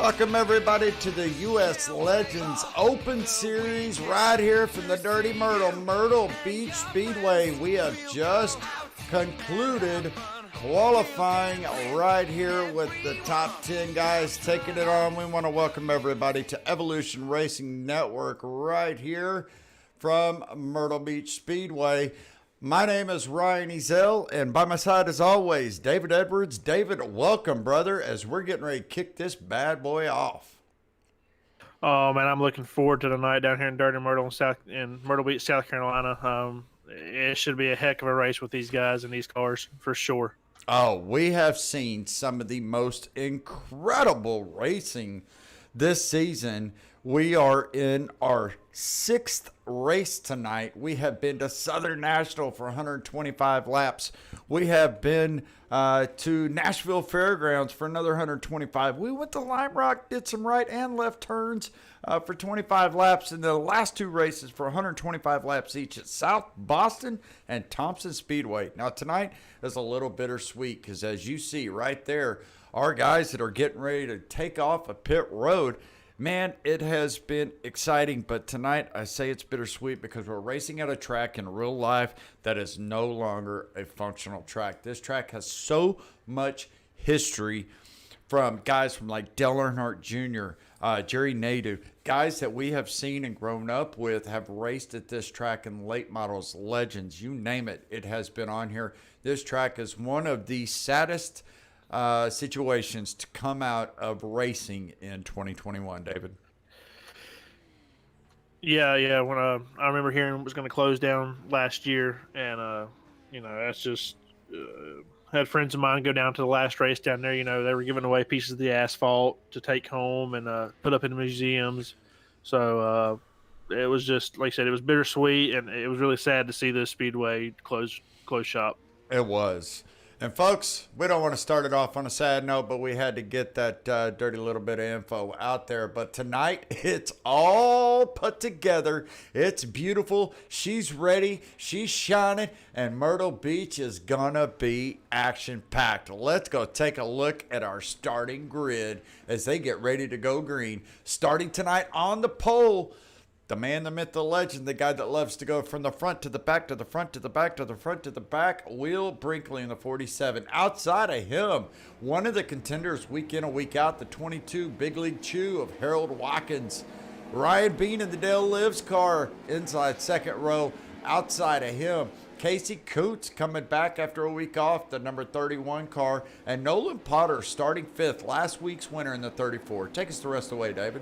Welcome everybody to the U.S. Legends Open Series right here from the Dirty Myrtle Beach Speedway. We have just concluded qualifying right here with the top 10 guys taking it on. We want to welcome everybody to Evolution Racing Network right here from Myrtle Beach Speedway. My name is Ryan Ezell, and by my side, as always, David Edwards. David, welcome, brother, as we're getting ready to kick this bad boy off. Oh man, I'm looking forward to the night down here in Dirty Myrtle in Myrtle Beach, South Carolina. It should be a heck of a race with these guys and these cars for sure. Oh, we have seen some of the most incredible racing this season. We are in our sixth race tonight. We have been to Southern National for 125 laps. We have been to Nashville Fairgrounds for another 125. We went to Lime Rock, did some right and left turns for 25 laps. And the last two races for 125 laps each at South Boston and Thompson Speedway. Now tonight is a little bittersweet because as you see right there, our guys that are getting ready to take off a pit road. Man, it has been exciting, but tonight I say it's bittersweet because we're racing at a track in real life that is no longer a functional track. This track has so much history from guys from like Dale Earnhardt Jr., Jerry Nadeau, guys that we have seen and grown up with have raced at this track in late models, legends, you name it, it has been on here. This track is one of the saddest situations to come out of racing in 2021, David. Yeah. When I remember hearing it was going to close down last year, and that's just had friends of mine go down to the last race down there. They were giving away pieces of the asphalt to take home and put up in the museums. So it was just like I said, it was bittersweet, and it was really sad to see the speedway close shop. It was. And folks, we don't want to start it off on a sad note, but we had to get that dirty little bit of info out there. But tonight, it's all put together. It's beautiful. She's ready. She's shining. And Myrtle Beach is going to be action-packed. Let's go take a look at our starting grid as they get ready to go green. Starting tonight on the pole, the man, the myth, the legend, the guy that loves to go from the front to the back, to the front, to the back, to the front, to the back, Will Brinkley in the 47. Outside of him, one of the contenders week in and week out, the 22 Big League Chew of Harold Watkins. Ryan Bean in the Dale Lives car inside second row. Outside of him, Casey Coots coming back after a week off, the number 31 car. And Nolan Potter starting fifth, last week's winner in the 34. Take us the rest of the way, David.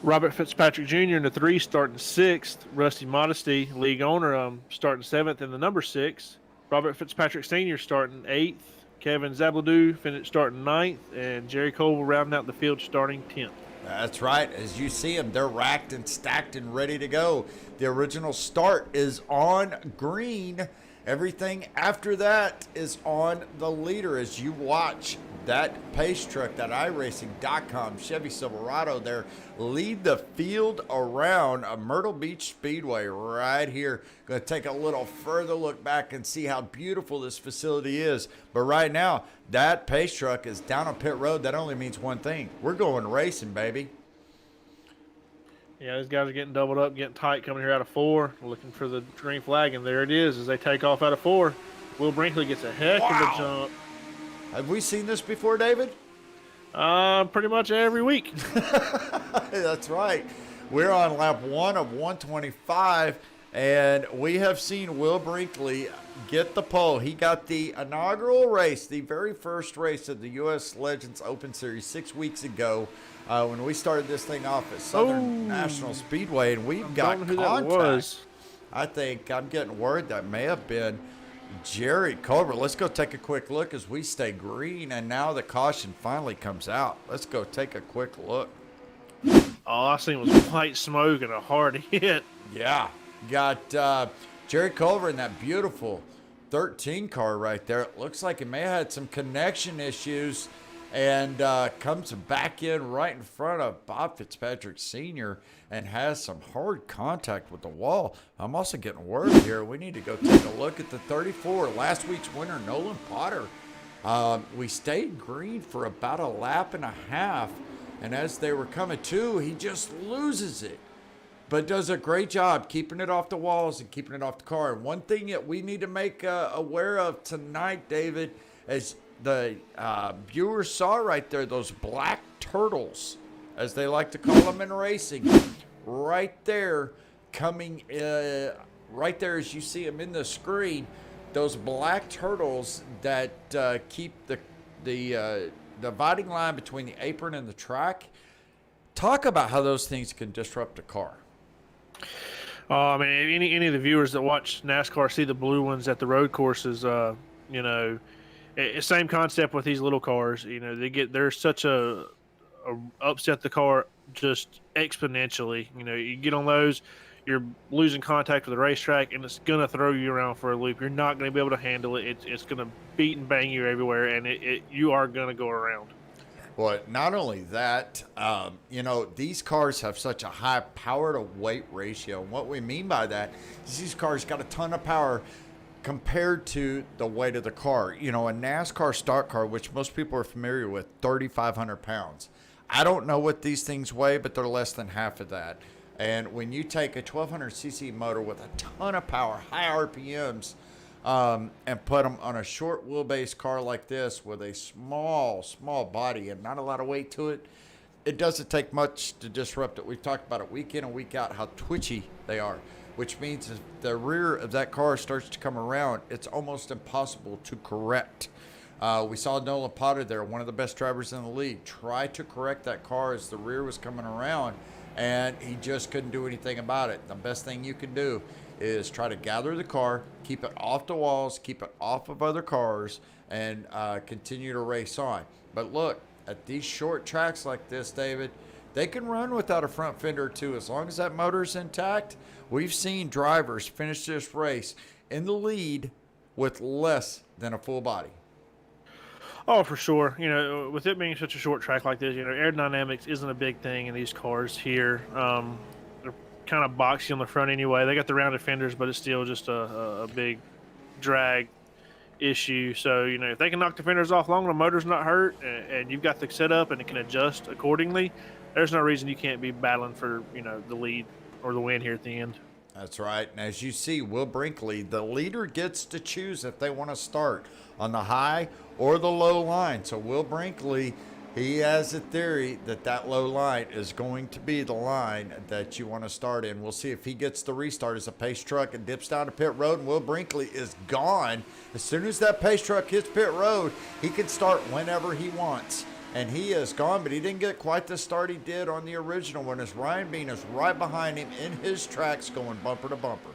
Robert Fitzpatrick Jr. in the 3 starting 6th. Rusty Modesty, league owner, starting 7th in the number 6. Robert Fitzpatrick Sr. starting 8th. Kevin Zabladou finished starting 9th. And Jerry Cole rounding out the field starting 10th. That's right. As you see them, they're racked and stacked and ready to go. The original start is on green. Everything after that is on the leader as you watch that pace truck, that iRacing.com Chevy Silverado there, lead the field around a Myrtle Beach Speedway right here. Going to take a little further look back and see how beautiful this facility is. But right now, that pace truck is down on pit road. That only means one thing. We're going racing, baby. Yeah, these guys are getting doubled up, getting tight coming here out of 4, looking for the green flag, and there it is as they take off out of 4. Will Brinkley gets a heck of a jump. Have we seen this before, David? Pretty much every week. That's right. We're on lap 1 of 125, and we have seen Will Brinkley get the pole. He got the inaugural race, the very first race of the U.S. Legends Open Series 6 weeks ago when we started this thing off at Southern National Speedway, and we've got contact. I think I'm getting word that may have been Jerry Culver. Let's go take a quick look as we stay green, and now the caution finally comes out. Let's go take a quick look. All I seen was white smoke and a hard hit. Yeah, got Jerry Culver in that beautiful 13 car right there. It looks like it may have had some connection issues and comes back in right in front of Bob Fitzpatrick Sr. and has some hard contact with the wall. I'm also getting word here. We need to go take a look at the 34. Last week's winner, Nolan Potter. We stayed green for about a lap and a half. And as they were coming to, he just loses it. But does a great job keeping it off the walls and keeping it off the car. And one thing that we need to make aware of tonight, David, as the viewers saw right there, those black turtles, as they like to call them in racing, right there, coming right there as you see them in the screen, those black turtles that keep the dividing line between the apron and the track. Talk about how those things can disrupt a car. I mean, any of the viewers that watch NASCAR see the blue ones at the road courses. Same concept with these little cars. They're such a upset the car just exponentially. You get on those, you're losing contact with the racetrack, and it's gonna throw you around for a loop. You're not gonna be able to handle it. It's gonna beat and bang you everywhere, and you are gonna go around. Well, not only that, these cars have such a high power to weight ratio. And what we mean by that is these cars got a ton of power compared to the weight of the car. A NASCAR stock car, which most people are familiar with, 3,500 pounds. I don't know what these things weigh, but they're less than half of that. And when you take a 1,200cc motor with a ton of power, high RPMs, and put them on a short wheelbase car like this with a small body and not a lot of weight to it, it doesn't take much to disrupt it. We've talked about it week in and week out, how twitchy they are, which means if the rear of that car starts to come around, it's almost impossible to correct. We saw Nolan Potter there, one of the best drivers in the league, try to correct that car as the rear was coming around, and he just couldn't do anything about it. The best thing you can do is try to gather the car, keep it off the walls, keep it off of other cars, and continue to race on. But look, at these short tracks like this, David, they can run without a front fender too. As long as that motor's intact, we've seen drivers finish this race in the lead with less than a full body. Oh, for sure. With it being such a short track like this, aerodynamics isn't a big thing in these cars here. They're kind of boxy on the front anyway. They got the rounded fenders, but it's still just a big drag issue. So, if they can knock the fenders off long, the motor's not hurt, and you've got the setup and it can adjust accordingly, there's no reason you can't be battling for, the lead or the win here at the end. That's right. And as you see, Will Brinkley, the leader, gets to choose if they want to start on the high or the low line. So Will Brinkley, he has a theory that low line is going to be the line that you want to start in. We'll see if he gets the restart as a pace truck and dips down to pit road, and Will Brinkley is gone. As soon as that pace truck hits pit road, he can start whenever he wants. And he is gone, but he didn't get quite the start he did on the original one, as Ryan Bean is right behind him in his tracks going bumper to bumper.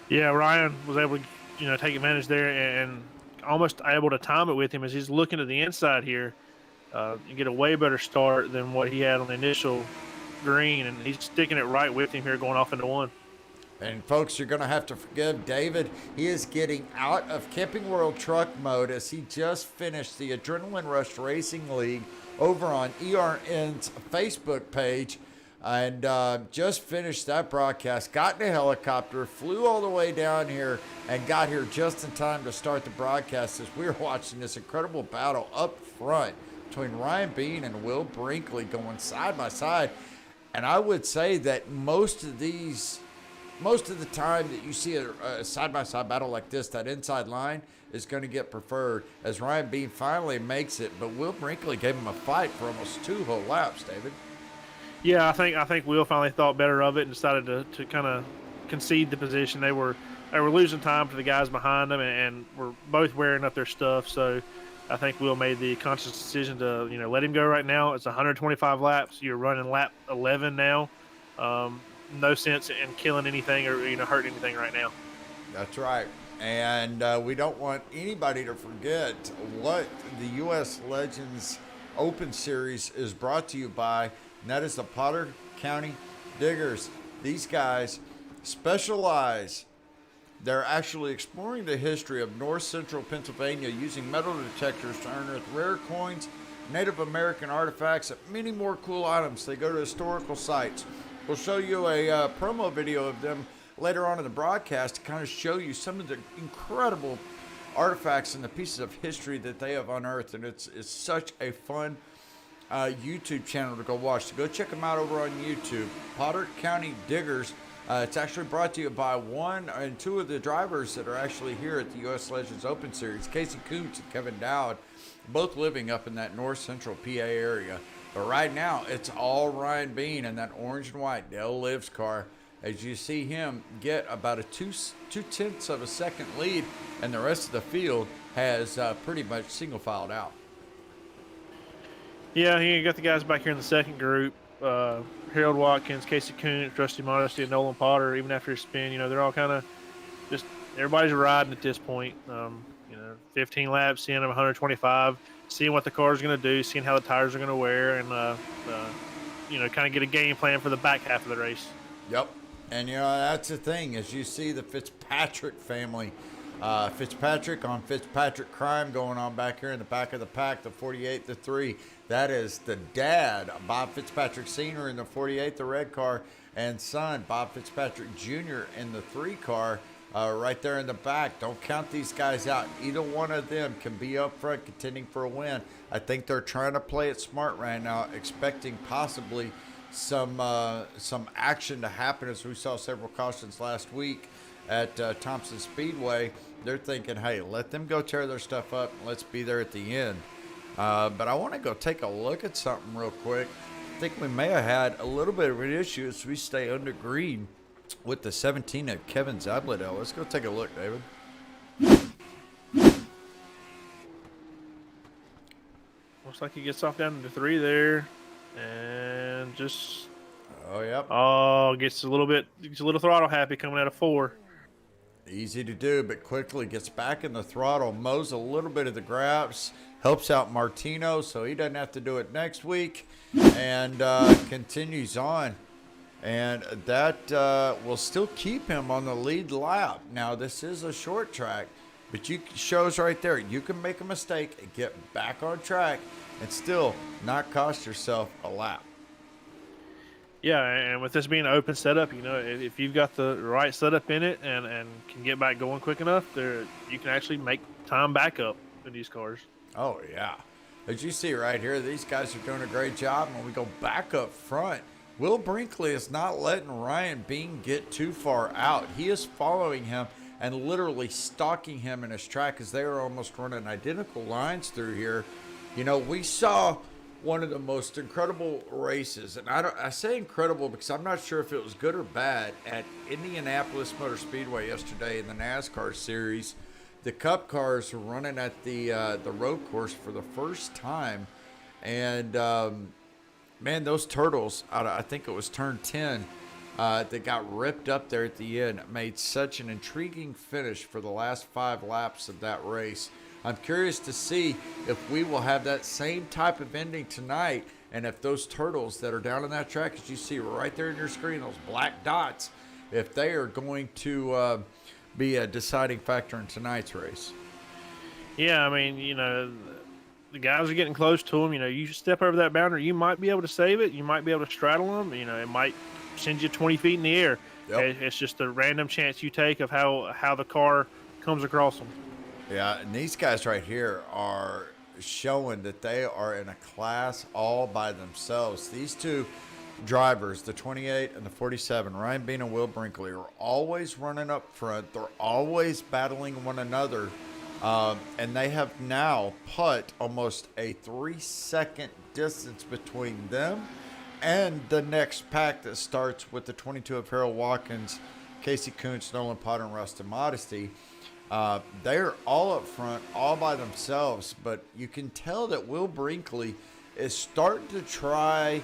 Yeah, Ryan was able to take advantage there and almost able to time it with him as he's looking to the inside here. You get a way better start than what he had on the initial green, and he's sticking it right with him here going off into one. And folks, you're going to have to forgive David. He is getting out of Camping World Truck mode as he just finished the Adrenaline Rush Racing League over on ERN's Facebook page, and just finished that broadcast, got in a helicopter, flew all the way down here, and got here just in time to start the broadcast as we were watching this incredible battle up front between Ryan Bean and Will Brinkley going side by side. And I would say that most of the time that you see a side-by-side battle like this, that inside line is going to get preferred as Ryan Bean finally makes it. But Will Brinkley gave him a fight for almost 2 whole laps, David. Yeah, I think Will finally thought better of it and decided to kind of concede the position. They were losing time to the guys behind them and were both wearing up their stuff. So I think Will made the conscious decision to let him go right now. It's 125 laps. You're running lap 11 now. No sense in killing anything or hurting anything right now. That's right. And we don't want anybody to forget what the U.S. Legends Open Series is brought to you by, and that is the Potter County Diggers. These guys specialize. They're actually exploring the history of north central Pennsylvania using metal detectors to unearth rare coins, Native American artifacts, and many more cool items. They go to historical sites. We'll show you a promo video of them later on in the broadcast to kind of show you some of the incredible artifacts and the pieces of history that they have unearthed, and it's such a fun YouTube channel to go watch. So go check them out over on YouTube, Potter County Diggers. It's actually brought to you by one and two of the drivers that are actually here at the U.S. Legends Open Series, Casey Kuntz and Kevin Dowd, both living up in that north central PA area. But right now, it's all Ryan Bean in that orange and white Dell Lives car. As you see him get about a two-tenths of a second lead, and the rest of the field has pretty much single-filed out. Yeah, you got the guys back here in the second group. Harold Watkins, Casey Kuntz, Rusty Modesty, and Nolan Potter. Even after his spin, they're all kind of just everybody's riding at this point. 15 laps, seeing them 125, seeing what the car is going to do, seeing how the tires are going to wear, and kind of get a game plan for the back half of the race. Yep. And, that's the thing, as you see the Fitzpatrick family, Fitzpatrick on Fitzpatrick crime going on back here in the back of the pack, the 48, the 3. That is the dad, Bob Fitzpatrick Sr. in the 48, the red car, and son, Bob Fitzpatrick Jr. in the 3 car right there in the back. Don't count these guys out. Either one of them can be up front contending for a win. I think they're trying to play it smart right now, expecting possibly some action to happen, as we saw several cautions last week at Thompson Speedway. They're thinking, hey, let them go tear their stuff up and let's be there at the end. But I want to go take a look at something real quick. I think we may have had a little bit of an issue as we stay under green with the 17 of Kevin Zabladell. Let's go take a look, David. Looks like he gets off down to 3 there. And just gets a little throttle happy coming out of 4. Easy to do, but quickly gets back in the throttle, mows a little bit of the grass, helps out Martino so he doesn't have to do it next week, and continues on. And that will still keep him on the lead lap. Now, this is a short track, but shows right there, you can make a mistake and get back on track and still not cost yourself a lap. Yeah, and with this being an open setup, if you've got the right setup in it and can get back going quick enough, you can actually make time back up in these cars. Oh, yeah. As you see right here, these guys are doing a great job. And when we go back up front, Will Brinkley is not letting Ryan Bean get too far out. He is following him and literally stalking him in his track as they are almost running identical lines through here. We saw one of the most incredible races, and I say incredible because I'm not sure if it was good or bad, at Indianapolis Motor Speedway yesterday in the NASCAR series. The Cup cars were running at the road course for the first time, and man, those turtles, I think it was turn 10, that got ripped up there at the end, made such an intriguing finish for the last 5 laps of that race. I'm curious to see if we will have that same type of ending tonight, and if those turtles that are down on that track, as you see right there in your screen, those black dots, if they are going to be a deciding factor in tonight's race. Yeah, I mean, the guys are getting close to them. You step over that boundary, you might be able to save it. You might be able to straddle them. It might send you 20 feet in the air. Yep. It's just a random chance you take of how the car comes across them. Yeah, and these guys right here are showing that they are in a class all by themselves. These two drivers, the 28 and the 47, Ryan Bean and Will Brinkley, are always running up front. They're always battling one another. And they have now put almost a 3-second distance between them and the next pack that starts with the 22 of Harold Watkins, Casey Kuntz, Nolan Potter, and Rusty Modesty. They're all up front, all by themselves, but you can tell that Will Brinkley is starting to try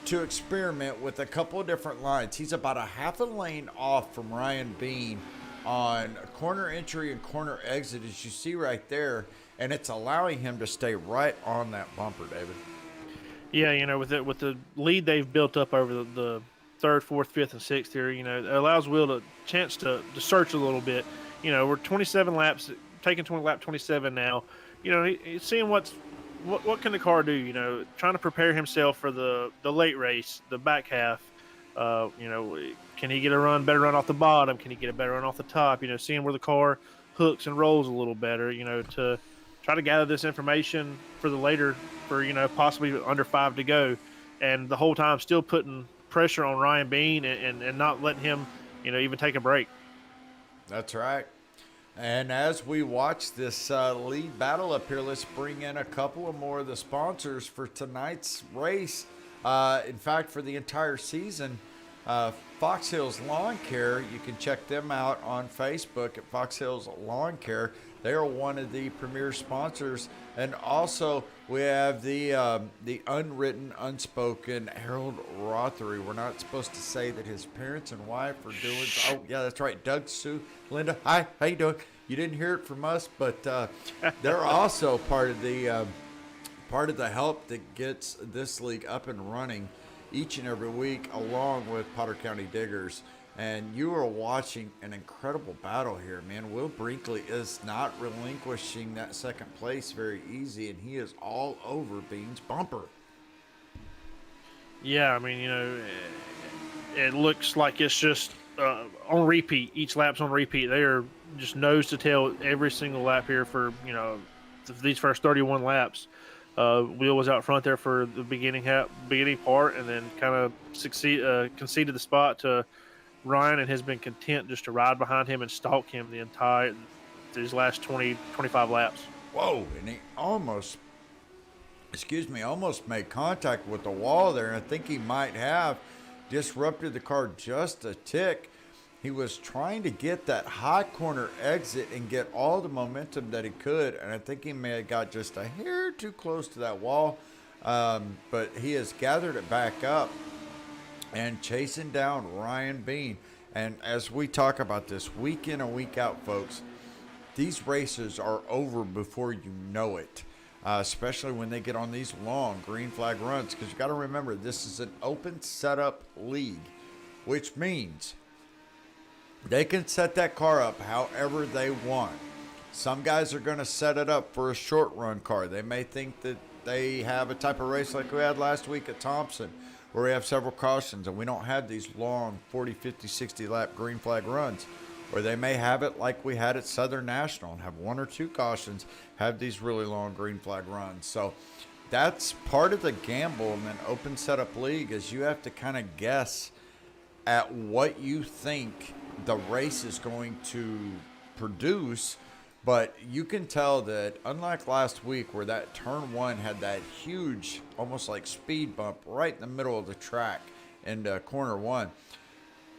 to experiment with a couple of different lines. He's about a half a lane off from Ryan Bean on corner entry and corner exit, as you see right there, and it's allowing him to stay right on that bumper, David. Yeah, with the lead they've built up over the 3rd, 4th, 5th, and 6th here, it allows Will a chance to search a little bit. We're 27 laps, taking lap 27 now. He's seeing what can the car do, trying to prepare himself for the late race, the back half. Can he get better run off the bottom? Can he get a better run off the top? Seeing where the car hooks and rolls a little better, to try to gather this information for the later, for, possibly under 5 to go. And the whole time still putting pressure on Ryan Bean and not letting him, even take a break. That's right. And as we watch this lead battle up here, let's bring in a couple of more of the sponsors for tonight's race. In fact, for the entire season, Fox Hills Lawn Care, you can check them out on Facebook at Fox Hills Lawn Care. They are one of the premier sponsors. And also, we have the unwritten, unspoken Harold Rothery. We're not supposed to say that his parents and wife are doing. Oh, yeah, that's right. Doug, Sue, Linda. Hi, how you doing? You didn't hear it from us, but they're also part of the help that gets this league up and running each and every week, along with Potter County Diggers. And you are watching an incredible battle here, man. Will Brinkley is not relinquishing that second place very easy, and he is all over Bean's bumper. Yeah, I mean, it looks like it's just on repeat. Each lap's on repeat. They are just nose to tail every single lap here for, these first 31 laps. Will was out front there for the beginning part, and then kind of conceded the spot to Ryan, and has been content just to ride behind him and stalk him these last 20, 25 laps. Whoa, and he almost made contact with the wall there, and I think he might have disrupted the car just a tick. He was trying to get that high corner exit and get all the momentum that he could, and I think he may have got just a hair too close to that wall, but he has gathered it back up and chasing down Ryan Bean. And as we talk about this week in and week out, folks, these races are over before you know it, especially when they get on these long green flag runs, because you got to remember, this is an open setup league, which means they can set that car up however they want. Some guys are going to set it up for a short run car. They may think that they have a type of race like we had last week at Thompson, where we have several cautions and we don't have these long 40, 50, 60 lap green flag runs. Or they may have it like we had at Southern National and have 1 or 2 cautions, have these really long green flag runs. So that's part of the gamble in an open setup league, is you have to kind of guess at what you think the race is going to produce. But you can tell that, unlike last week where that turn 1 had that huge, almost like speed bump right in the middle of the track into corner 1,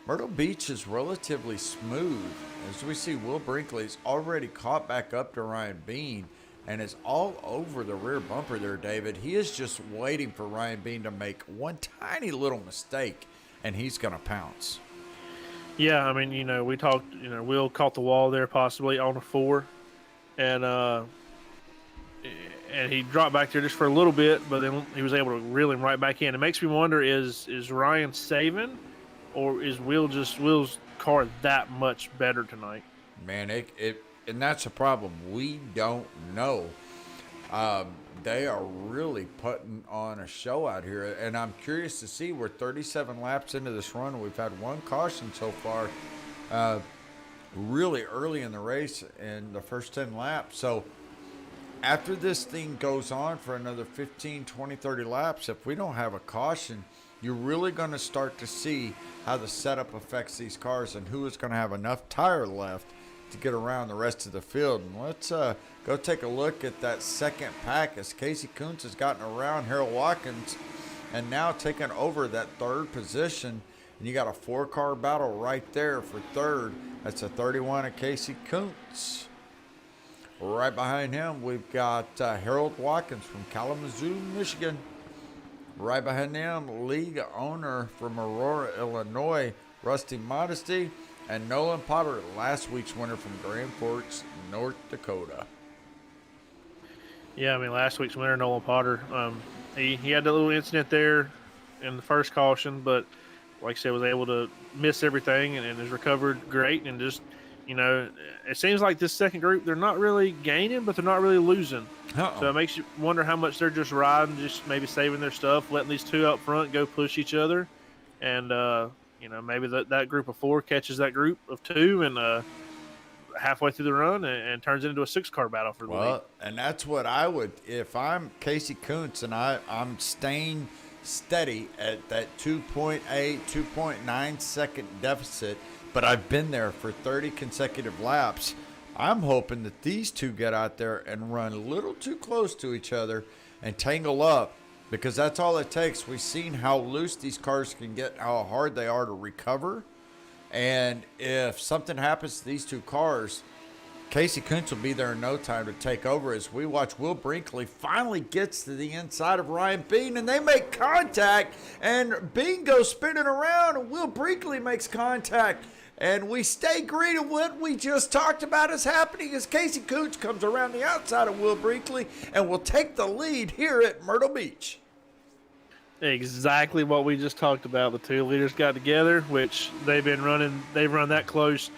Myrtle Beach is relatively smooth. As we see, Will Brinkley's already caught back up to Ryan Bean and is all over the rear bumper there, David. He is just waiting for Ryan Bean to make one tiny little mistake, and he's going to pounce. Yeah, I mean, we talked, Will caught the wall there possibly on a 4. And he dropped back there just for a little bit, but then he was able to reel him right back in. It makes me wonder, is Ryan saving, or is Will's car that much better tonight? Man, and that's a problem. We don't know. They are really putting on a show out here, and I'm curious to see. We're 37 laps into this run. We've had 1 caution so far. Really early in the race in the first 10 laps. So after this thing goes on for another 15, 20, 30 laps, if we don't have a caution, you're really going to start to see how the setup affects these cars and who is going to have enough tire left to get around the rest of the field. And let's go take a look at that second pack, as Casey Kuntz has gotten around Harold Watkins and now taken over that third position. And you got a 4-car battle right there for third. That's a 31 of Casey Kuntz. Right behind him, we've got Harold Watkins from Kalamazoo, Michigan. Right behind them, league owner from Aurora, Illinois, Rusty Modesty. And Nolan Potter, last week's winner from Grand Forks, North Dakota. Yeah, I mean, last week's winner, Nolan Potter, he had that little incident there in the first caution, but like I said, was able to miss everything and has recovered great. And just, it seems like this second group, they're not really gaining, but they're not really losing. Uh-oh. So it makes you wonder how much they're just riding, just maybe saving their stuff, letting these 2 up front go push each other. And, maybe that group of 4 catches that group of 2. And halfway through the run and turns it into a 6-car battle for the lead. Well, and that's what I would, if I'm Casey Kuntz and I'm staying steady at that 2.8, 2.9 second deficit, but I've been there for 30 consecutive laps. I'm hoping that these two get out there and run a little too close to each other and tangle up, because that's all it takes. We've seen how loose these cars can get, how hard they are to recover. And if something happens to these two cars, Casey Kuntz will be there in no time to take over, as we watch Will Brinkley finally gets to the inside of Ryan Bean, and they make contact, and Bean goes spinning around, and Will Brinkley makes contact. And we stay green, and what we just talked about is happening as Casey Kuntz comes around the outside of Will Brinkley and will take the lead here at Myrtle Beach. Exactly what we just talked about. The two leaders got together, which they've run that close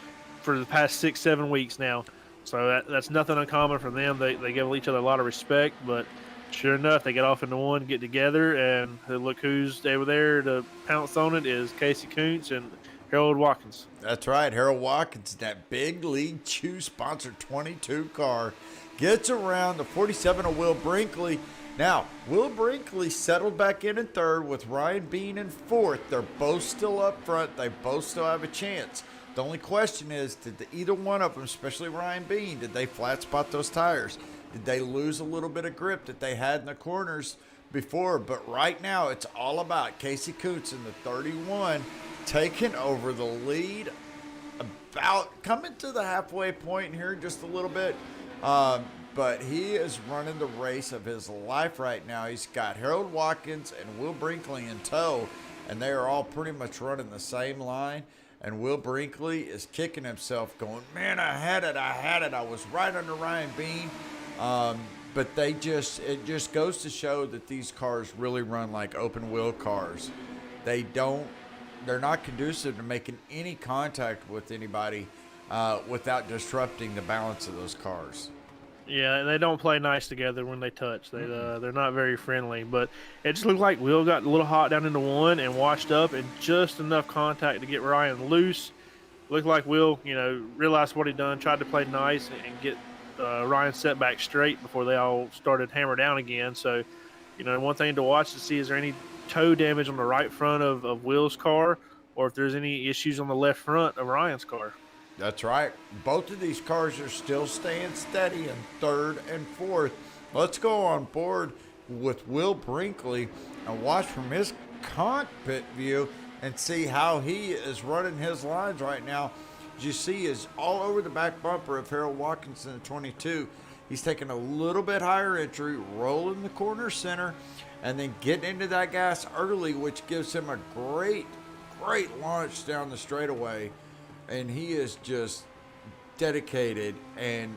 for the past 6-7 weeks now. So that's nothing uncommon for them. They give each other a lot of respect, but sure enough, they get off into one, get together, and look who's over there to pounce on it is Casey Kuntz and Harold Watkins. That's right. Harold Watkins, that big League Chew sponsored 22 car, gets around the 47 of Will Brinkley. Now, Will Brinkley settled back in third with Ryan Bean in fourth. They're both still up front. They both still have a chance. The only question is, did either one of them, especially Ryan Bean, did they flat spot those tires? Did they lose a little bit of grip that they had in the corners before? But right now, it's all about Casey Kuntz in the 31 taking over the lead, about coming to the halfway point here just a little bit. But he is running the race of his life right now. He's got Harold Watkins and Will Brinkley in tow, and they are all pretty much running the same line. And Will Brinkley is kicking himself going, man, I had it. I was right under Ryan Bean. But it just goes to show that these cars really run like open wheel cars. They're not conducive to making any contact with anybody without disrupting the balance of those cars. Yeah, they don't play nice together when they touch. They're not very friendly. But it just looked like Will got a little hot down into one and washed up, and just enough contact to get Ryan loose. Looked like Will, realized what he'd done, tried to play nice and get Ryan set back straight before they all started hammer down again. So, one thing to watch to see, is there any toe damage on the right front of Will's car, or if there's any issues on the left front of Ryan's car. That's right. Both of these cars are still staying steady in third and fourth. Let's go on board with Will Brinkley and watch from his cockpit view and see how he is running his lines right now. As you see, is all over the back bumper of Harold Watkins in the 22. He's taking a little bit higher entry, rolling the corner center, and then getting into that gas early, which gives him a great launch down the straightaway. And he is just dedicated and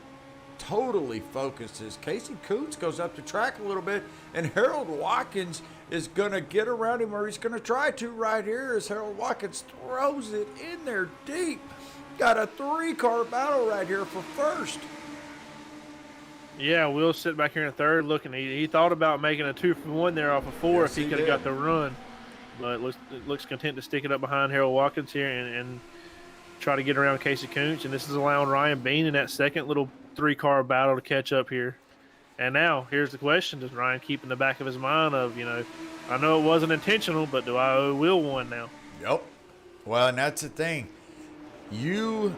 totally focused as Casey Kuntz goes up the track a little bit, and Harold Watkins is going to get around him, or he's going to try to right here as Harold Watkins throws it in there deep. Got a 3-car battle right here for first. Yeah, Will's sitting back here in third looking. He thought about making a 2-for-1 there off of 4 if he could have got the run. But it looks content to stick it up behind Harold Watkins here and try to get around Casey Kuntz, and this is allowing Ryan Bean in that second little 3-car battle to catch up here. And now, here's the question. Does Ryan keep in the back of his mind of, I know it wasn't intentional, but do I owe Will one now? Yep. Well, and that's the thing. You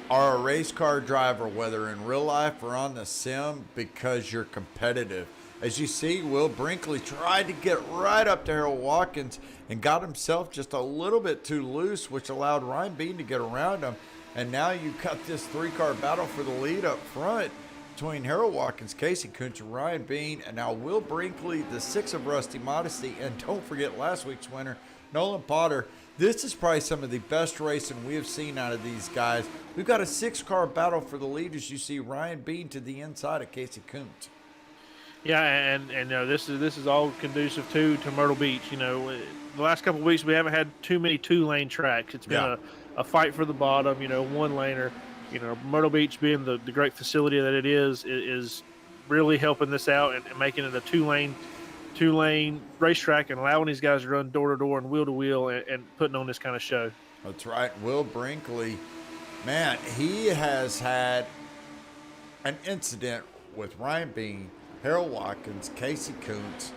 are a race car driver, whether in real life or on the sim, because you're competitive. As you see, Will Brinkley tried to get right up to Harold Watkins and got himself just a little bit too loose, which allowed Ryan Bean to get around him. And now you got this 3-car battle for the lead up front between Harold Watkins, Casey Kuntz, and Ryan Bean. And now Will Brinkley, the 6 of Rusty Modesty. And don't forget last week's winner, Nolan Potter. This is probably some of the best racing we have seen out of these guys. We've got a 6-car battle for the lead as you see Ryan Bean to the inside of Casey Kuntz. Yeah, and this is all conducive to Myrtle Beach. The last couple of weeks we haven't had too many 2-lane tracks. It's been a fight for the bottom. 1-laner. Myrtle Beach being the great facility that it is really helping this out and making it a 2-lane racetrack and allowing these guys to run door to door and wheel to wheel and putting on this kind of show. That's right. Will Brinkley Man, he has had an incident with Ryan Bean, Harold Watkins, Casey Kuntz,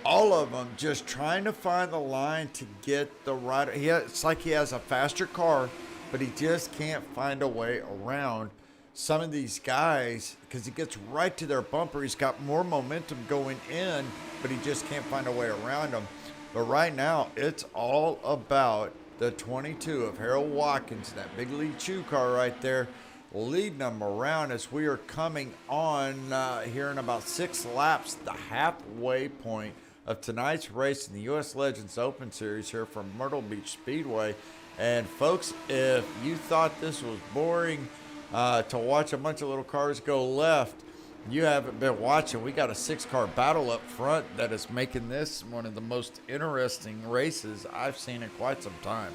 all of them just trying to find the line to get the rider. It's like he has a faster car, but he just can't find a way around some of these guys because he gets right to their bumper. He's got more momentum going in, but he just can't find a way around them. But right now, it's all about the 22 of Harold Watkins, that big lead chew car right there, leading them around as we are coming on here in about 6 laps, the halfway point of tonight's race in the U.S. Legends Open Series here from Myrtle Beach Speedway. And folks, if you thought this was boring to watch a bunch of little cars go left, you haven't been watching. We got a 6-car battle up front that is making this one of the most interesting races I've seen in quite some time.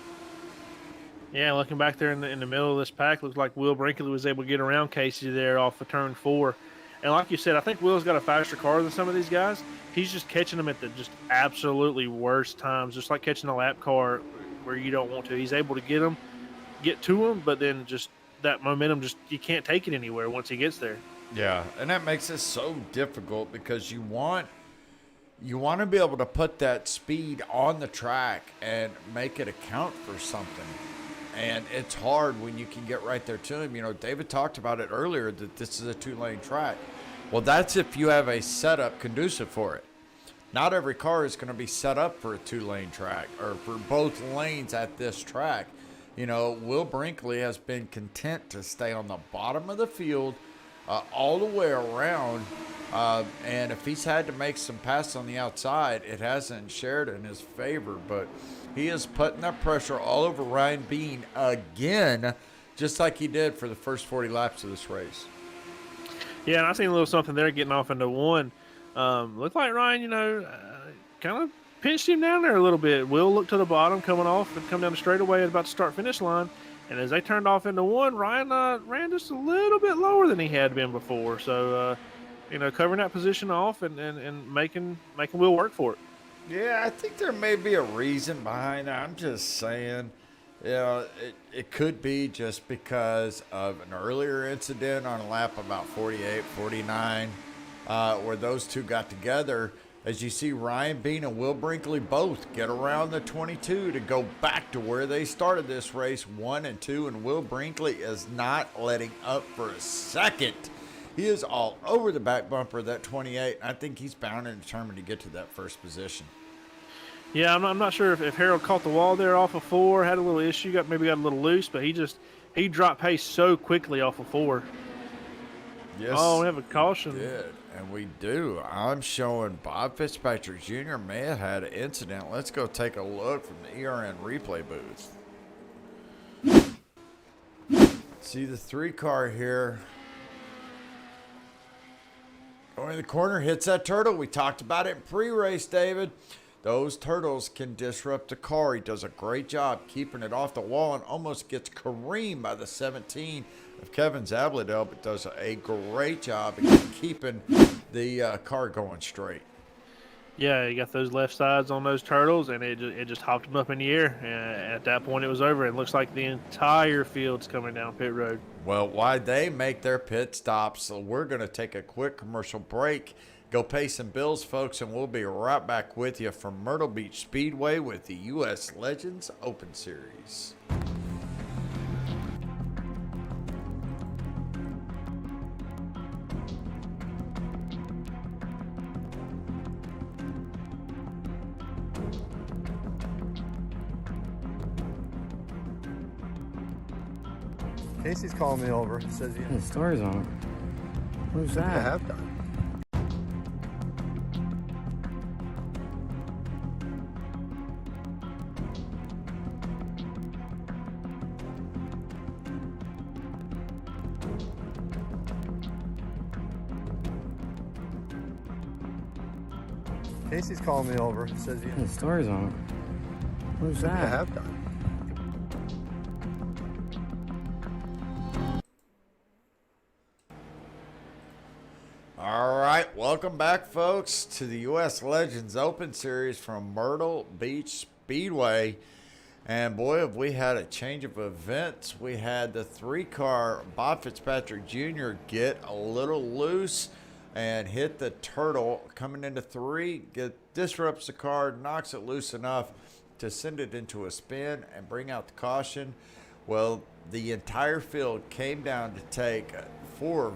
Yeah, looking back there in the middle of this pack, looks like Will Brinkley was able to get around Casey there off of turn 4. And like you said, I think Will's got a faster car than some of these guys. He's just catching them at the just absolutely worst times, just like catching a lap car where you don't want to. He's able to get to them, but then just that momentum, just you can't take it anywhere once he gets there. Yeah, and that makes it so difficult because you want to be able to put that speed on the track and make it account for something. And it's hard when you can get right there to him. You know, David talked about it earlier that this is a 2-lane track. Well, that's if you have a setup conducive for it. Not every car is going to be set up for a 2-lane track or for both lanes at this track. You know, Will Brinkley has been content to stay on the bottom of the field all the way around. And if he's had to make some passes on the outside, it hasn't shared in his favor. But he is putting that pressure all over Ryan Bean again, just like he did for the first 40 laps of this race. Yeah, and I seen a little something there getting off into 1. Looked like Ryan, kind of pinched him down there a little bit. Will looked to the bottom coming off and come down the straightaway at about the start-finish line. And as they turned off into 1, Ryan ran just a little bit lower than he had been before. So, covering that position off and making Will work for it. Yeah, I think there may be a reason behind that. I'm just saying, it could be just because of an earlier incident on a lap about 48, 49, where those two got together. As you see Ryan Bean and Will Brinkley both get around the 22 to go back to where they started this race, 1 and 2, and Will Brinkley is not letting up for a second. He is all over the back bumper of that 28. I think he's bound and determined to get to that first position. Yeah, I'm not sure if Harold caught the wall there off of 4, had a little issue, maybe got a little loose, but he dropped pace so quickly off of 4. Yes. Oh, we have a caution. We did, and we do. I'm showing Bob Fitzpatrick Jr. may have had an incident. Let's go take a look from the ERN replay booth. See the 3-car here. Going to the corner, hits that turtle. We talked about it in pre-race, David. Those turtles can disrupt the car. He does a great job keeping it off the wall and almost gets careened by the 17 of Kevin Zabladell, but does a great job in keeping the car going straight. Yeah, you got those left sides on those turtles, and it just hopped them up in the air. And at that point, it was over. It looks like the entire field's coming down pit road. Well, while they make their pit stops, so we're going to take a quick commercial break. Go pay some bills, folks, and we'll be right back with you from Myrtle Beach Speedway with the U.S. Legends Open Series. Casey's calling me over. Says The story's on it. Who's that? I have done. Casey's calling me over. Says The story's on it. Who's I that? have done. All right, welcome back, folks, to the U.S. Legends Open Series from Myrtle Beach Speedway. And boy, have we had a change of events. We had the 3-car Bob Fitzpatrick Jr. get a little loose and hit the turtle coming into 3. Disrupts the car, knocks it loose enough to send it into a spin and bring out the caution. Well, the entire field came down to take 4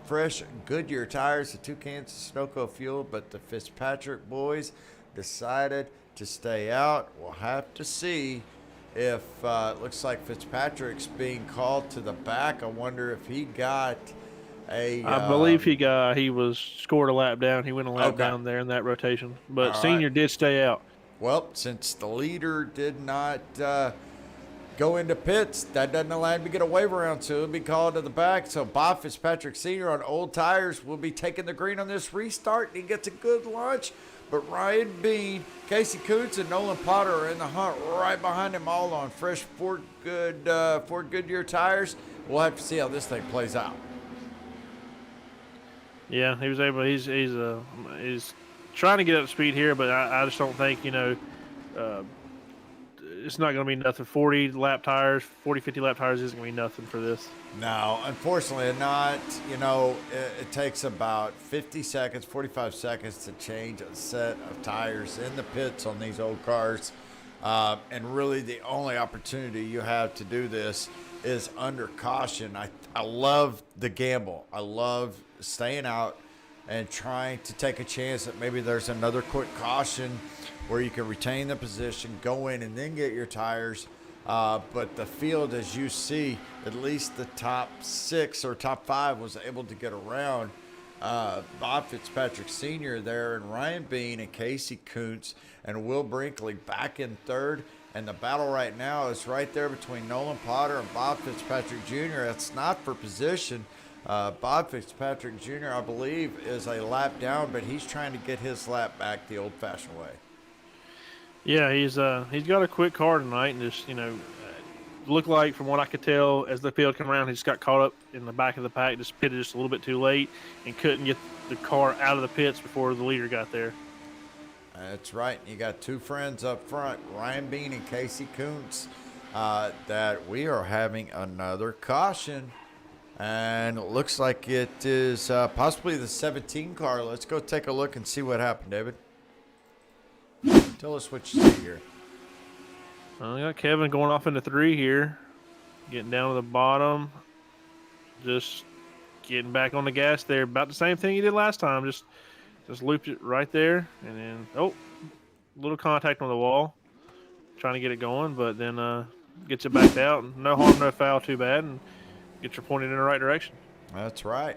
fresh Goodyear tires, the 2 cans of Sunoco fuel, but the Fitzpatrick boys decided to stay out. We'll have to see if it looks like Fitzpatrick's being called to the back. I wonder if he got a. I believe he was scored a lap down. He went a lap Okay. down there in that rotation, but All Senior right. did stay out. Well, since the leader did not go into pits, that doesn't allow him to get a wave around, so he'll be called to the back. So Bob Fitzpatrick Sr. on old tires will be taking the green on this restart, and he gets a good launch. But Ryan Bean, Casey Kuntz, and Nolan Potter are in the hunt right behind him, all on fresh Ford Goodyear tires. We'll have to see how this thing plays out. Yeah, he was able. He's trying to get up to speed here, but I just don't think it's not going to be nothing. 40 lap tires, 50 lap tires isn't going to be nothing for this. No, unfortunately not. It takes about 50 seconds, 45 seconds to change a set of tires in the pits on these old cars. And really the only opportunity you have to do this is under caution. I love the gamble. I love staying out and trying to take a chance that maybe there's another quick caution where you can retain the position, go in, and then get your tires. But the field, as you see, at least the top 6 or top 5 was able to get around Bob Fitzpatrick Sr. there, and Ryan Bean and Casey Kuntz and Will Brinkley back in 3rd. And the battle right now is right there between Nolan Potter and Bob Fitzpatrick Jr. It's not for position. Bob Fitzpatrick Jr., I believe, is a lap down, but he's trying to get his lap back the old-fashioned way. Yeah, he's got a quick car tonight, and just looked like, from what I could tell, as the field came around, he just got caught up in the back of the pack, just pitted just a little bit too late, and couldn't get the car out of the pits before the leader got there. That's right. You got 2 friends up front, Ryan Bean and Casey Kuntz, that we are having another caution. And it looks like it is possibly the 17 car. Let's go take a look and see what happened, David. Tell us what you see here. I got Kevin going off into 3 here, getting down to the bottom, just getting back on the gas there. About the same thing he did last time, just looped it right there, and then, a little contact on the wall, trying to get it going, but then gets it backed out. No harm, no foul, too bad, and get you pointed in the right direction. That's right.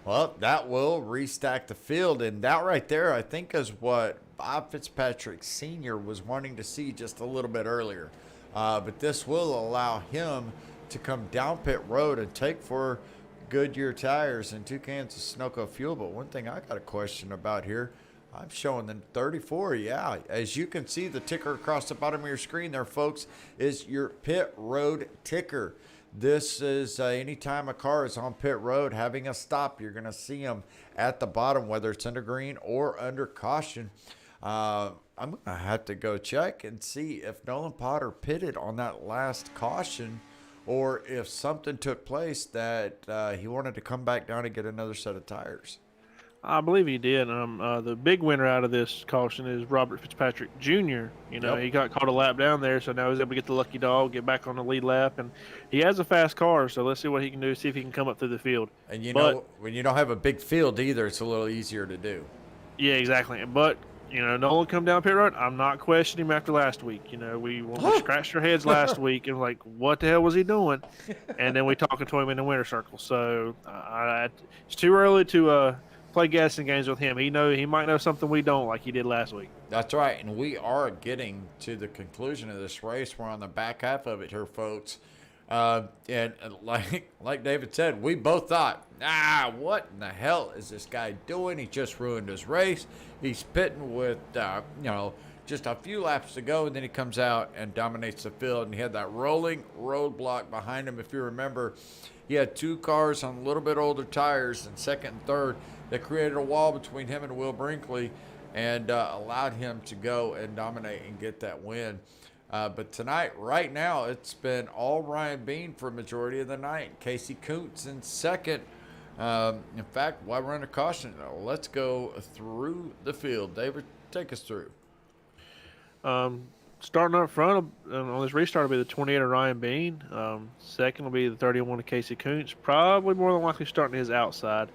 Well, that will restack the field, and that right there, I think, is what Bob Fitzpatrick Sr. was wanting to see just a little bit earlier. But this will allow him to come down pit road and take 4 Goodyear tires and 2 cans of Sunoco fuel. But one thing I got a question about here, I'm showing the 34. Yeah, as you can see, the ticker across the bottom of your screen there, folks, is your pit road ticker. This is anytime a car is on pit road having a stop, you're going to see them at the bottom, whether it's under green or under caution. I'm going to have to go check and see if Nolan Potter pitted on that last caution, or if something took place that he wanted to come back down and get another set of tires. I believe he did. The big winner out of this caution is Robert Fitzpatrick Jr. Yep. He got caught a lap down there, so now he's able to get the lucky dog, get back on the lead lap, and he has a fast car, so let's see what he can do, see if he can come up through the field. And know, when you don't have a big field either, it's a little easier to do. Yeah, exactly. But, Nolan come down pit road, I'm not questioning him after last week. We scratched our heads last week and like, what the hell was he doing? And then we talking to him in the winter circle. So it's too early to play guessing games with him. He might know something we don't, like he did last week. That's right, and we are getting to the conclusion of this race. We're on the back half of it here, folks. And like David said, we both thought, what in the hell is this guy doing? He just ruined his race. He's pitting with, just a few laps to go, and then he comes out and dominates the field. And he had that rolling roadblock behind him. If you remember, he had 2 cars on a little bit older tires in 2nd and 3rd that created a wall between him and Will Brinkley and allowed him to go and dominate and get that win. But tonight, right now, it's been all Ryan Bean for majority of the night. Casey Kuntz in second. In fact, while we're under caution, let's go through the field. David, take us through. Starting up front on this restart will be the 28 of Ryan Bean. Second will be the 31 of Casey Kuntz. Probably more than likely starting his outside.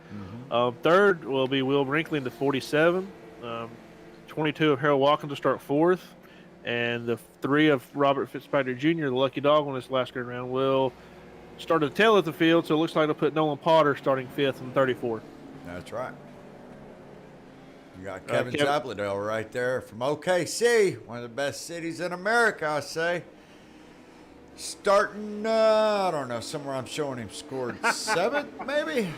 Third will be Will Brinkley in the 47. 22 of Harold Watkins to start fourth. And the 3 of Robert Fitzpatrick Jr., the lucky dog on this last go round, will start at the tail of the field. So it looks like they'll put Nolan Potter starting fifth and 34. That's right. You got Kevin Zabledell right there from OKC, one of the best cities in America, I say. Starting, I don't know, somewhere I'm showing him scored 7th, maybe?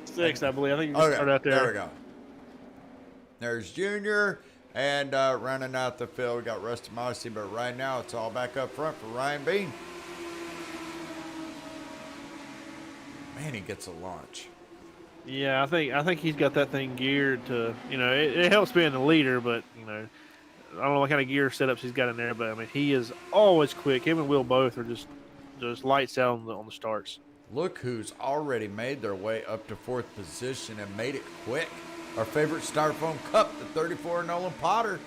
6th, I believe. I think you can start out there. There we go. There's Junior, and running out the field, we got Rusty Modesty, but right now it's all back up front for Ryan Bean. Man, he gets a launch. Yeah, I think he's got that thing geared to, it helps being the leader, but, I don't know what kind of gear setups he's got in there, but, I mean, he is always quick. Him and Will both are just lights out on the starts. Look who's already made their way up to 4th position and made it quick. Our favorite Styrofoam Cup, the 34 Nolan Potter.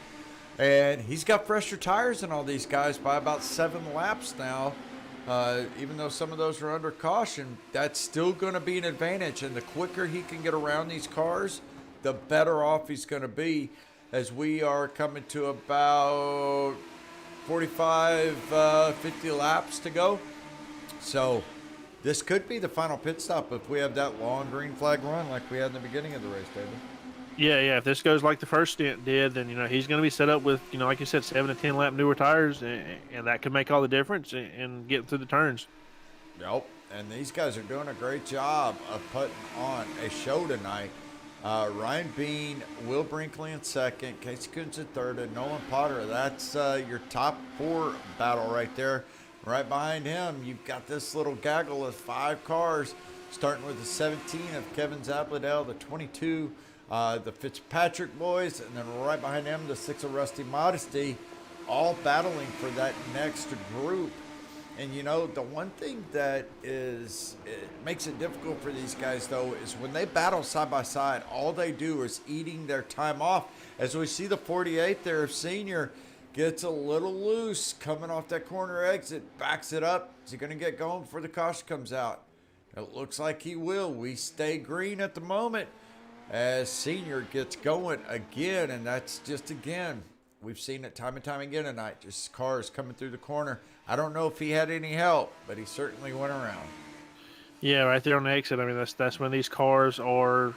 And he's got fresher tires than all these guys by about 7 laps now. Even though some of those are under caution, that's still going to be an advantage. And the quicker he can get around these cars, the better off he's going to be, as we are coming to about 45, 50 laps to go. So this could be the final pit stop if we have that long green flag run like we had in the beginning of the race, David. Yeah. If this goes like the first stint did, then he's going to be set up with like you said, 7 to 10 lap newer tires, and that could make all the difference in getting through the turns. Yep, and these guys are doing a great job of putting on a show tonight. Ryan Bean, Will Brinkley in second, Casey Kuntz in third, and Nolan Potter. That's your top 4 battle right there. Right behind him, you've got this little gaggle of 5 cars, starting with the 17 of Kevin Zabledell, the 22. The Fitzpatrick boys, and then right behind them, the 6 of Rusty Modesty, all battling for that next group. And the one thing that makes it difficult for these guys, though, is when they battle side by side, all they do is eating their time off. As we see the 48 there of Senior gets a little loose coming off that corner exit, backs it up. Is he going to get going before the caution comes out? It looks like he will. We stay green at the moment as Senior gets going again, and that's just again, we've seen it time and time again tonight, just cars coming through the corner. I don't know if he had any help, but he certainly went around. Yeah, right there on the exit. I mean, that's when these cars are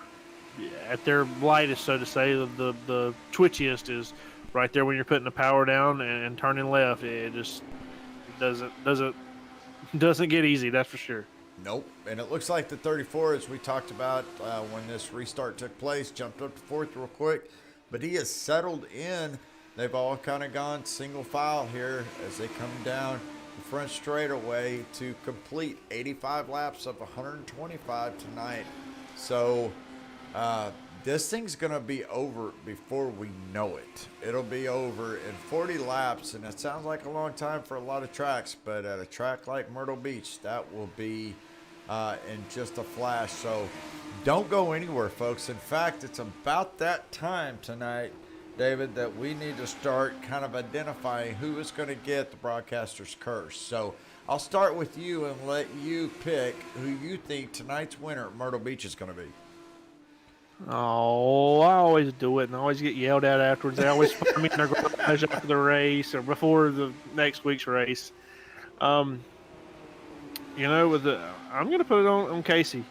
at their lightest, so to say. The twitchiest is right there when you're putting the power down and turning left. It just doesn't get easy, that's for sure. Nope. And it looks like the 34, as we talked about when this restart took place, jumped up to 4th real quick. But he has settled in. They've all kind of gone single file here as they come down the front straightaway to complete 85 laps of 125 tonight. So this thing's going to be over before we know it. It'll be over in 40 laps, and it sounds like a long time for a lot of tracks, but at a track like Myrtle Beach, that will be in just a flash. So don't go anywhere, folks. In fact, it's about that time tonight, David, that we need to start kind of identifying who is going to get the broadcaster's curse. So I'll start with you and let you pick who you think tonight's winner at Myrtle Beach is going to be. Oh, I always do it, and I always get yelled at afterwards. They always find me in their garage after the race or before the next week's race. I'm going to put it on Casey.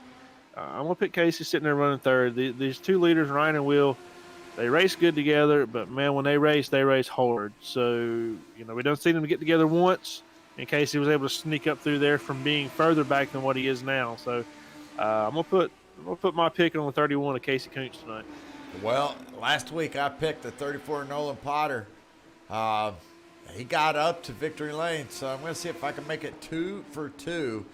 I'm going to pick Casey sitting there running third. These 2 leaders, Ryan and Will, they race good together, but, man, when they race hard. So, we don't see them get together once, and Casey was able to sneak up through there from being further back than what he is now. So, I'm going to put my pick on the 31 of Casey Kuntz tonight. Well, last week I picked the 34 Nolan Potter. He got up to victory lane, so I'm going to see if I can make it 2 for 2.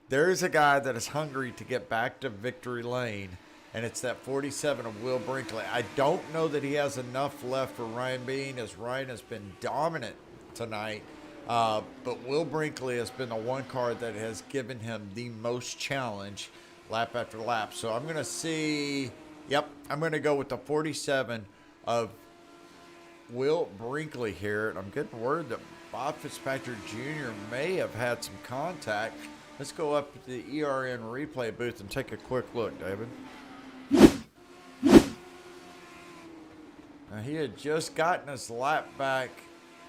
There is a guy that is hungry to get back to victory lane, and it's that 47 of Will Brinkley. I don't know that he has enough left for Ryan Bean, as Ryan has been dominant tonight. But Will Brinkley has been the one car that has given him the most challenge lap after lap. So I'm going to see, I'm going to go with the 47 of Will Brinkley here. And I'm getting word that Bob Fitzpatrick Jr. may have had some contact. Let's go up to the ERN replay booth and take a quick look, David. Now, he had just gotten his lap back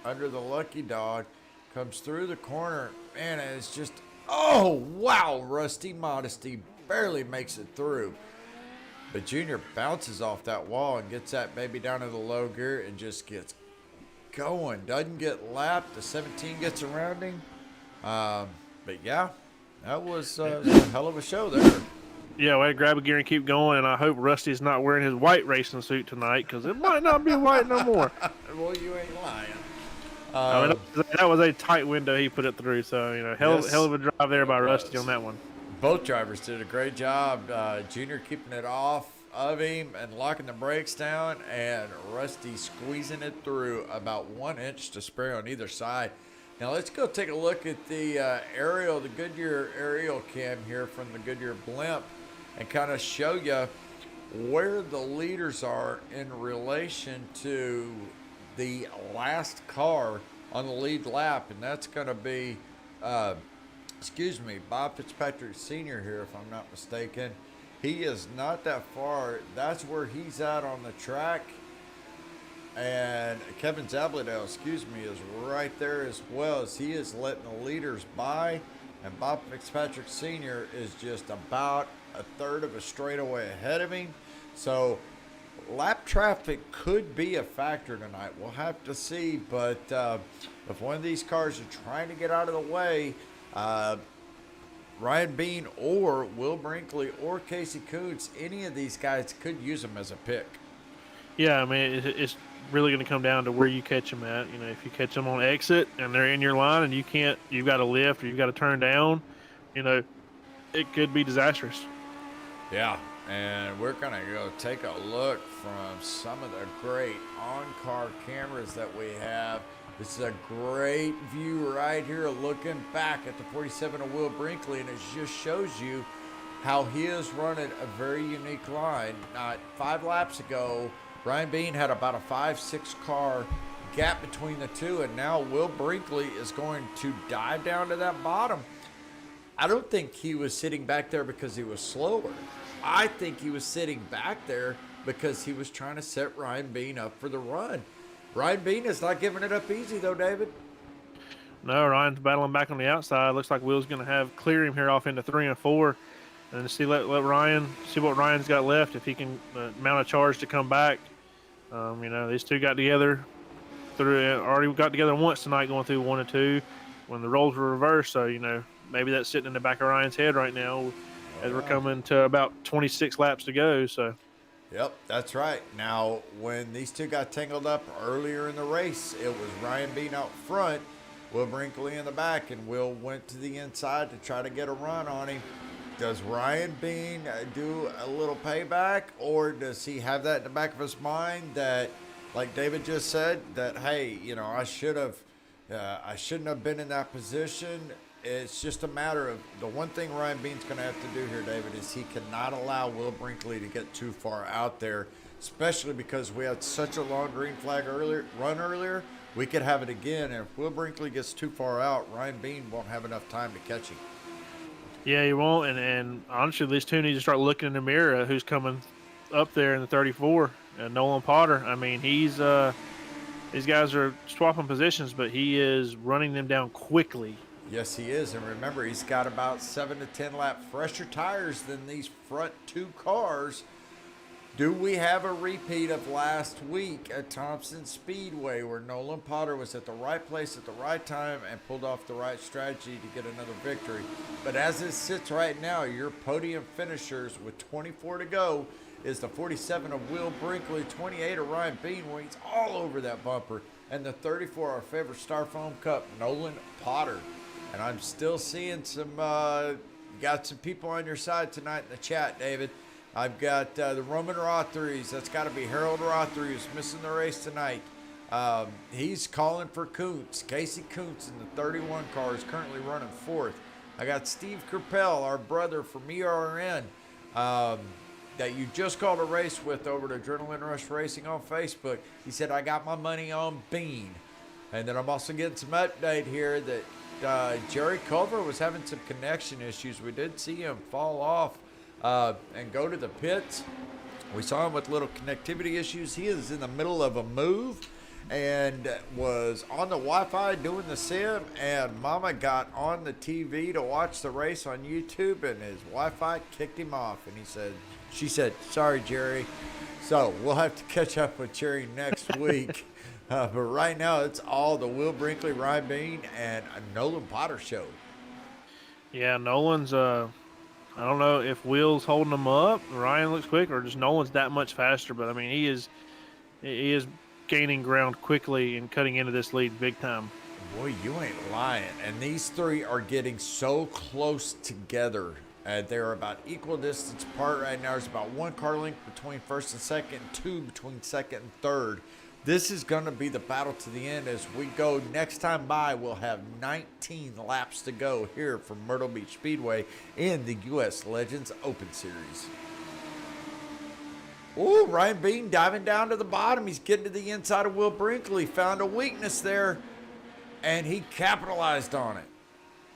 under the lucky dog. Comes through the corner. Man, it's just, oh, wow. Rusty Modesty barely makes it through. But Junior bounces off that wall and gets that baby down to the low gear and just gets going. Doesn't get lapped. The 17 gets around him. But, yeah, that was a hell of a show there. Yeah, way to grab a gear and keep going, and I hope Rusty's not wearing his white racing suit tonight because it might not be white no more. Well, you ain't lying. I mean, that was a tight window he put it through, so, hell of a drive there by Rusty on that one. Both drivers did a great job. Junior keeping it off of him and locking the brakes down, and Rusty squeezing it through about 1 inch to spare on either side. Now let's go take a look at the the Goodyear aerial cam here from the Goodyear blimp and kind of show you where the leaders are in relation to the last car on the lead lap, and that's going to be, Bob Fitzpatrick Sr. here, if I'm not mistaken. He is not that far. That's where he's at on the track. And Kevin Zabladale, is right there as well, as he is letting the leaders by. And Bob Fitzpatrick Sr. is just about a third of a straightaway ahead of him. So lap traffic could be a factor tonight. We'll have to see. But if one of these cars are trying to get out of the way, Ryan Bean or Will Brinkley or Casey Coons, any of these guys could use them as a pick. Yeah, I mean, it's really going to come down to where you catch them at. If you catch them on exit and they're in your line and you've got to lift or you've got to turn down, it could be disastrous. Yeah, and we're going to go take a look from some of the great on-car cameras that we have. This is a great view right here looking back at the 47 of Will Brinkley, and it just shows you how he is running a very unique line. Not 5 laps ago, Ryan Bean had about a 5-6 car gap between the two, and now Will Brinkley is going to dive down to that bottom. I don't think he was sitting back there because he was slower. I think he was sitting back there because he was trying to set Ryan Bean up for the run. Ryan Bean is not giving it up easy, though, David. No, Ryan's battling back on the outside. Looks like Will's going to have clear him here off into 3 and 4. And let Ryan see what Ryan's got left, if he can mount a charge to come back. These two got together already got together once tonight going through 1 and 2 when the roles were reversed. So, maybe that's sitting in the back of Ryan's head right now as we're coming to about 26 laps to go. So. Yep, that's right. Now, when these two got tangled up earlier in the race, it was Ryan Bean out front, Will Brinkley in the back, and Will went to the inside to try to get a run on him. Does Ryan Bean do a little payback, or does he have that in the back of his mind that, like David just said, that, hey, I shouldn't have been in that position? It's just a matter of the one thing Ryan Bean's going to have to do here, David, is he cannot allow Will Brinkley to get too far out there, especially because we had such a long green flag run earlier. We could have it again, and if Will Brinkley gets too far out, Ryan Bean won't have enough time to catch him. Yeah, you won't. And honestly, these two need to start looking in the mirror at who's coming up there in the 34. Nolan Potter. I mean, these guys are swapping positions, but he is running them down quickly. Yes, he is. And remember, he's got about 7 to 10 lap fresher tires than these front 2 cars. Do we have a repeat of last week at Thompson Speedway where Nolan Potter was at the right place at the right time and pulled off the right strategy to get another victory? But as it sits right now, your podium finishers with 24 to go is the 47 of Will Brinkley, 28 of Ryan Bean, where he's all over that bumper, and the 34, our favorite Starfoam Cup, Nolan Potter. And I'm still seeing got some people on your side tonight in the chat, David. I've got the Roman Rothery. That's got to be Harold Rothery, who's missing the race tonight. He's calling for Kuntz. Casey Kuntz in the 31 car is currently running fourth. I got Steve Kerpel, our brother from ERN, that you just called a race with over to Adrenaline Rush Racing on Facebook. He said, I got my money on Bean. And then I'm also getting some update here that Jerry Culver was having some connection issues. We did see him fall off and go to the pits. We saw him with little connectivity issues. He is in the middle of a move and was on the Wi-Fi doing the sim, and Mama got on the TV to watch the race on YouTube, and his Wi-Fi kicked him off. And she said, sorry, Jerry. So we'll have to catch up with Jerry next week. But right now, it's all the Will Brinkley, Ryan Bean, and a Nolan Potter show. Yeah, Nolan's, I don't know if Will's holding him up, Ryan looks quick, or just Nolan's that much faster. But, I mean, he is gaining ground quickly and cutting into this lead big time. Boy, you ain't lying. And these three are getting so close together. They're about equal distance apart right now. There's about 1 car length between first and second, 2 between second and third. This is going to be the battle to the end as we go. Next time by, we'll have 19 laps to go here from Myrtle Beach Speedway in the U.S. Legends Open Series. Ooh, Ryan Bean diving down to the bottom. He's getting to the inside of Will Brinkley. Found a weakness there, and he capitalized on it.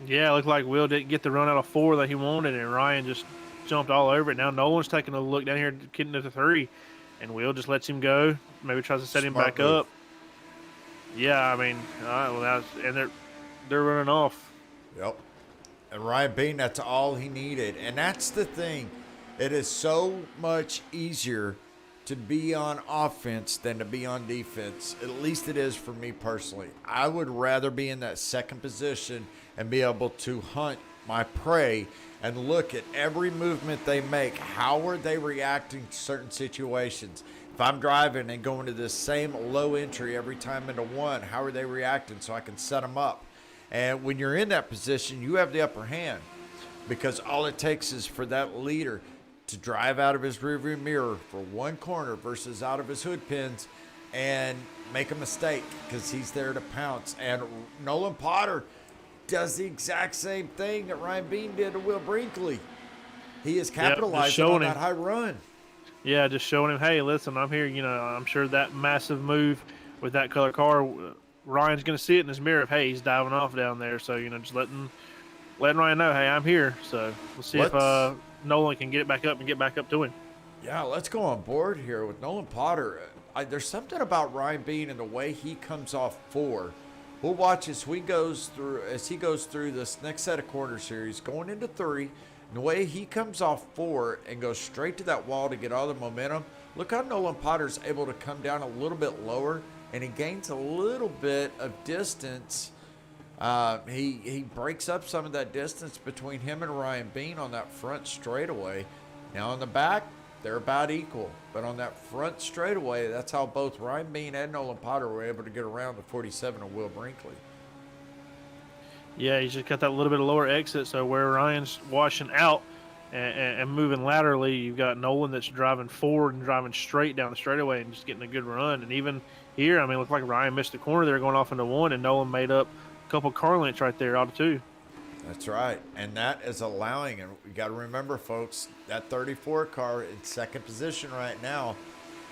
Yeah, it looked like Will didn't get the run out of 4 that he wanted, and Ryan just jumped all over it. Now Nolan's taking a look down here, getting to the 3, and Will just lets him go. Maybe tries to set him back up. Yeah, I mean, and they're running off. Yep. And Ryan Bean, that's all he needed. And that's the thing. It is so much easier to be on offense than to be on defense. At least it is for me personally. I would rather be in that second position and be able to hunt my prey and look at every movement they make. How are they reacting to certain situations? If I'm driving and going to this same low entry every time into one, how are they reacting so I can set them up? And when you're in that position, you have the upper hand because all it takes is for that leader to drive out of his rearview mirror for 1 corner versus out of his hood pins and make a mistake because he's there to pounce. And Nolan Potter does the exact same thing that Ryan Bean did to Will Brinkley. He is capitalizing on that high run. Yeah, just showing him, hey, listen, I'm here. You know, I'm sure that massive move with that color car, Ryan's going to see it in his mirror of, hey, he's diving off down there. So, you know, just letting Ryan know, hey, I'm here. So we'll see if Nolan can get it back up and get back up to him. Yeah, let's go on board here with Nolan Potter. There's something about Ryan Bean and the way he comes off 4. We'll watch as he goes through this next set of quarter series, going into 3. And the way he comes off 4 and goes straight to that wall to get all the momentum. Look how Nolan Potter's able to come down a little bit lower, and he gains a little bit of distance. He breaks up some of that distance between him and Ryan Bean on that front straightaway. Now on the back, they're about equal. But on that front straightaway, that's how both Ryan Bean and Nolan Potter were able to get around the 47 of Will Brinkley. Yeah, he's just got that little bit of lower exit. So where Ryan's washing out and moving laterally, you've got Nolan that's driving forward and driving straight down the straightaway and just getting a good run. And even here, I mean, it looked like Ryan missed the corner there going off into 1, and Nolan made up a couple car lengths right there out of 2. That's right. And that is allowing, and we got to remember, folks, that 34 car in second position right now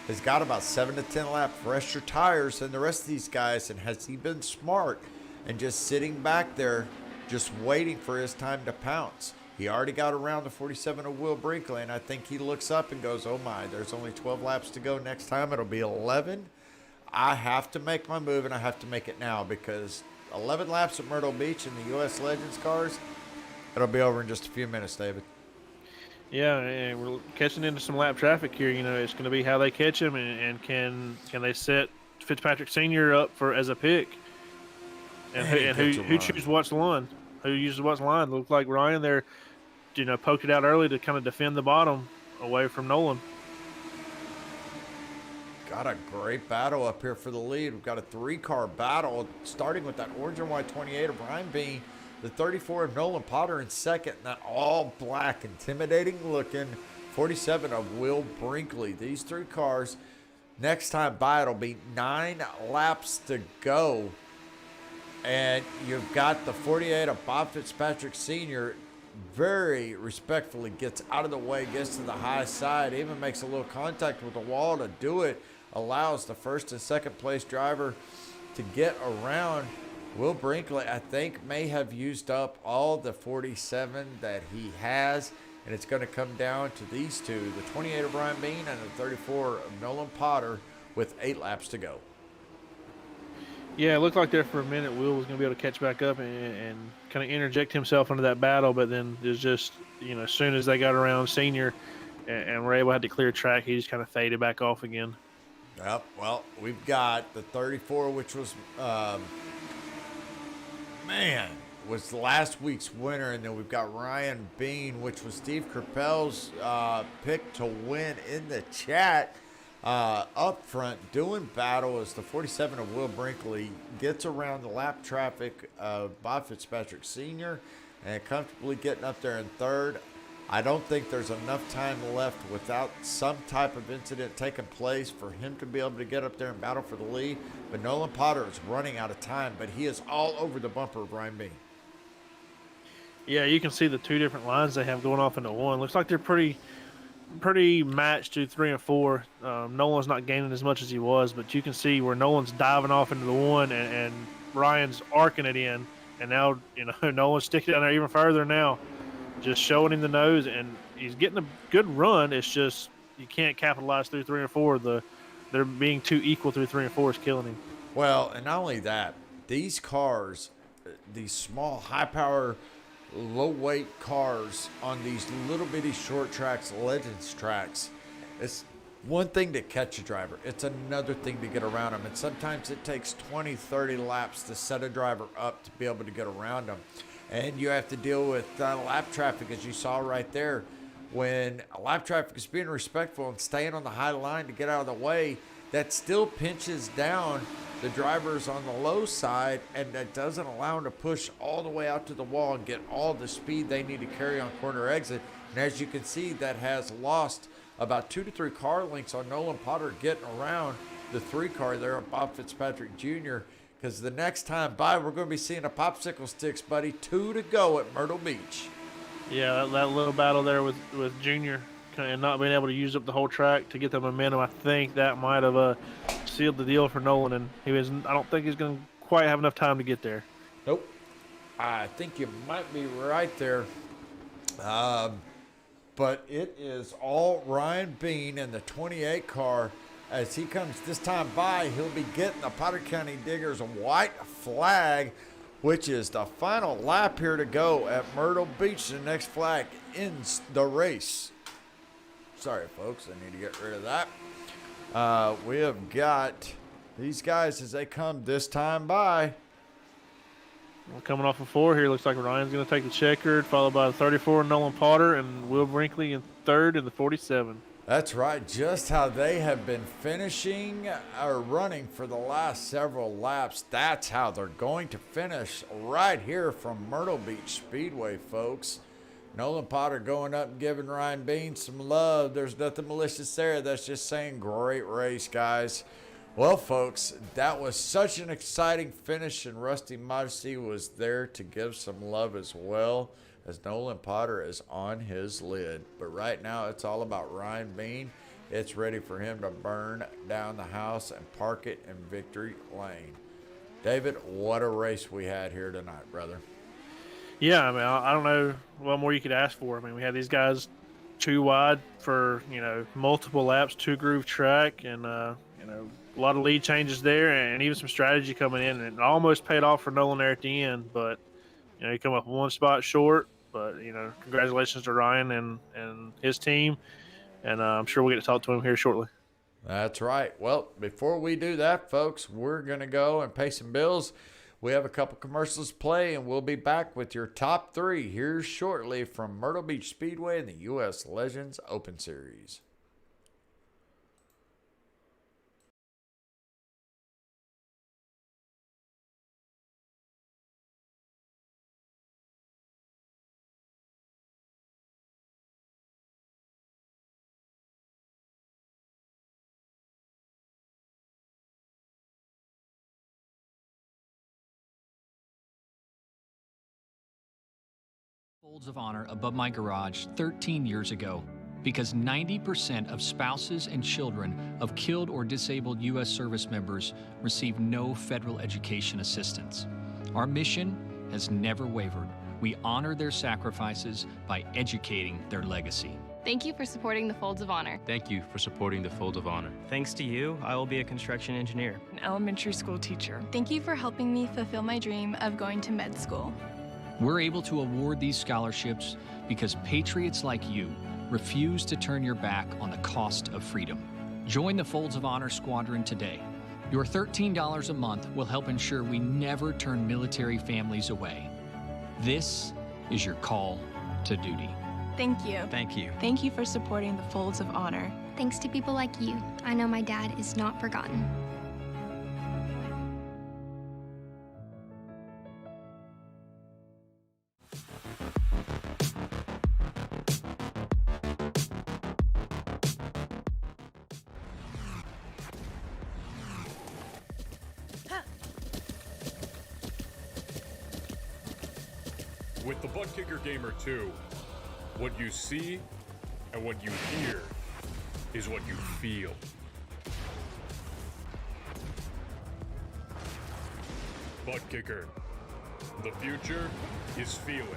has got about 7 to 10 lap fresher tires than the rest of these guys. And has he been smart and just sitting back there, just waiting for his time to pounce? He already got around the 47 of Will Brinkley, and I think he looks up and goes, oh my, there's only 12 laps to go. Next time it'll be 11. I have to make my move, and I have to make it now because 11 laps at Myrtle Beach in the U.S. Legends cars, it'll be over in just a few minutes, David. Yeah, and we're catching into some lap traffic here. You know, it's going to be how they catch him, and can they set Fitzpatrick Sr. up as a pick? And who chooses what's line? Who uses what's line? Looked like Ryan there, you know, poked it out early to kind of defend the bottom away from Nolan. Got a great battle up here for the lead. We've got a 3-car battle starting with that orange and white 28 of Ryan Bean, the 34 of Nolan Potter in second, and that all black, intimidating looking 47 of Will Brinkley. These 3 cars Next time by, it'll be 9 laps to go. And you've got the 48 of Bob Fitzpatrick Sr. very respectfully gets out of the way, gets to the high side, even makes a little contact with the wall to do it, allows the first and second place driver to get around. Will Brinkley, I think, may have used up all the 47 that he has, and it's going to come down to these two, the 28 of Brian Bean and the 34 of Nolan Potter with 8 laps to go. Yeah, it looked like there for a minute Will was going to be able to catch back up and kind of interject himself into that battle, but then there's just, as soon as they got around Senior and were able to have to clear track, he just kind of faded back off again. Yep, well, we've got the 34, which was, was last week's winner, and then we've got Ryan Bean, which was Steve Kerpel's pick to win in the chat. Up front, doing battle as the 47 of Will Brinkley gets around the lap traffic of Bob Fitzpatrick Sr. and comfortably getting up there in third. I don't think there's enough time left without some type of incident taking place for him to be able to get up there and battle for the lead. But Nolan Potter is running out of time, but he is all over the bumper of Brian Bean. Yeah, you can see the two different lines they have going off into one. Looks like they're pretty matched to 3 and 4. Nolan's not gaining as much as he was, but you can see where Nolan's diving off into the one and Ryan's arcing it in, and now Nolan's sticking down there even further now, just showing him the nose, and he's getting a good run. It's just you can't capitalize through 3 and 4. They're being too equal through 3 and 4 is killing him. Well, and not only that, these cars, these small, high-power, low-weight cars on these little bitty short tracks, Legends tracks, it's one thing to catch a driver. It's another thing to get around them. And sometimes it takes 20, 30 laps to set a driver up to be able to get around them. And you have to deal with lap traffic, as you saw right there. When lap traffic is being respectful and staying on the high line to get out of the way, that still pinches down the drivers on the low side, and that doesn't allow them to push all the way out to the wall and get all the speed they need to carry on corner exit. And as you can see, that has lost about 2 to 3 car lengths on Nolan Potter getting around the 3 car there of Bob Fitzpatrick Jr. Because the next time by, we're going to be seeing a popsicle sticks, buddy. 2 to go at Myrtle Beach. Yeah, that little battle there with Junior and not being able to use up the whole track to get the momentum, I think that might have sealed the deal for Nolan, and I don't think he's going to quite have enough time to get there. Nope. I think you might be right there. But it is all Ryan Bean in the 28 car. As he comes this time by, he'll be getting the Potter County Diggers white flag, which is the final lap here to go at Myrtle Beach. The next flag ends the race. Sorry, folks, I need to get rid of that. We have got these guys as they come this time by. Well, coming off of 4 here, looks like Ryan's going to take the checkered, followed by the 34, Nolan Potter, and Will Brinkley in third in the 47. That's right, just how they have been finishing or running for the last several laps. That's how they're going to finish right here from Myrtle Beach Speedway, folks. Nolan Potter going up and giving Ryan Bean some love. There's nothing malicious there. That's just saying great race, guys. Well, folks, that was such an exciting finish, and Rusty Modesty was there to give some love as well, as Nolan Potter is on his lid. But right now, it's all about Ryan Bean. It's ready for him to burn down the house and park it in victory lane. David, what a race we had here tonight, brother. Yeah, I mean, I don't know what more you could ask for. I mean, we had these guys too wide for, multiple laps, 2-groove track, and, a lot of lead changes there, and even some strategy coming in, and it almost paid off for Nolan there at the end, but, he come up 1 spot short, but, congratulations to Ryan and his team, and I'm sure we'll get to talk to him here shortly. That's right. Well, before we do that, folks, we're going to go and pay some bills. We have a couple commercials to play, and we'll be back with your top 3 here shortly from Myrtle Beach Speedway in the U.S. Legends Open Series. Folds of honor above my garage 13 years ago because 90% of spouses and children of killed or disabled U.S. service members receive no federal education assistance. Our mission has never wavered. We honor their sacrifices by educating their legacy. Thank you for supporting the Folds of Honor. Thank you for supporting the Fold of Honor. Thanks to you, I will be a construction engineer. An elementary school teacher. Thank you for helping me fulfill my dream of going to med school. We're able to award these scholarships because patriots like you refuse to turn your back on the cost of freedom. Join the Folds of Honor Squadron today. Your $13 a month will help ensure we never turn military families away. This is your call to duty. Thank you. Thank you. Thank you for supporting the Folds of Honor. Thanks to people like you, I know my dad is not forgotten. With the Butt Kicker Gamer 2, what you see and what you hear is what you feel. Butt Kicker. The future is feeling.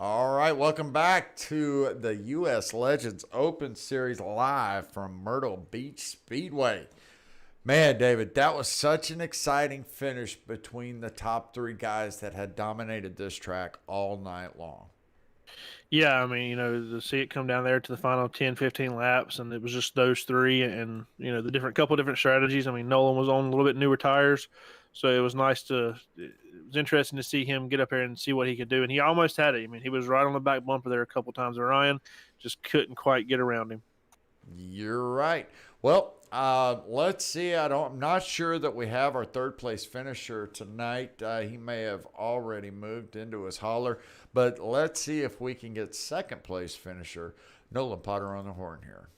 All right, welcome back to the U.S. Legends Open Series live from Myrtle Beach Speedway. Man, David, that was such an exciting finish between the top three guys that had dominated this track all night long. Yeah, I mean, to see it come down there to the final 10, 15 laps, and it was just those three and, the couple different strategies. I mean, Nolan was on a little bit newer tires, so it was it was interesting to see him get up here and see what he could do, and he almost had it. I mean, he was right on the back bumper there a couple times, and Ryan just couldn't quite get around him. You're right. Well, let's see. I'm not sure that we have our third place finisher tonight. He may have already moved into his hauler, but let's see if we can get second place finisher Nolan Potter on the horn here.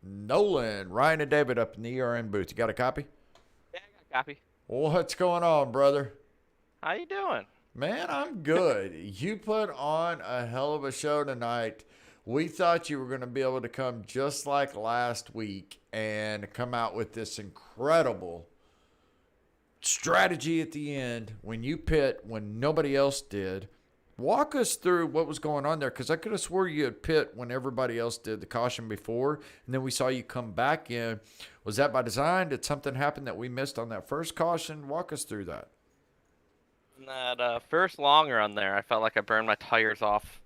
Nolan, Ryan and David up in the ERN booth. You got a copy? Yeah, I got a copy. What's going on, brother? How you doing? Man, I'm good. You put on a hell of a show tonight. We thought you were going to be able to come just like last week and come out with this incredible strategy at the end when you pit when nobody else did. Walk us through what was going on there, because I could have swore you had pit when everybody else did the caution before, and then we saw you come back in. Was that by design? Did something happen that we missed on that first caution? Walk us through that. That first long run there, I felt like I burned my tires off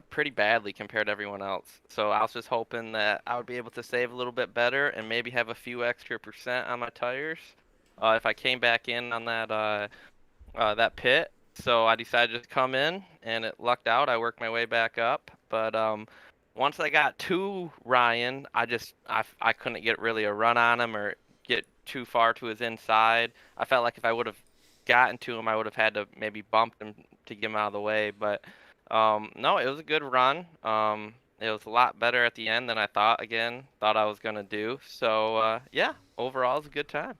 pretty badly compared to everyone else. So I was just hoping that I would be able to save a little bit better and maybe have a few extra percent on my tires if I came back in on that pit. So I decided to come in, and it lucked out. I worked my way back up. But once I got to Ryan, I couldn't get really a run on him or get too far to his inside. I felt like if I would have gotten to him, I would have had to maybe bump him to get him out of the way. But no, it was a good run. It was a lot better at the end than I thought I was going to do. So, yeah, overall, it was a good time.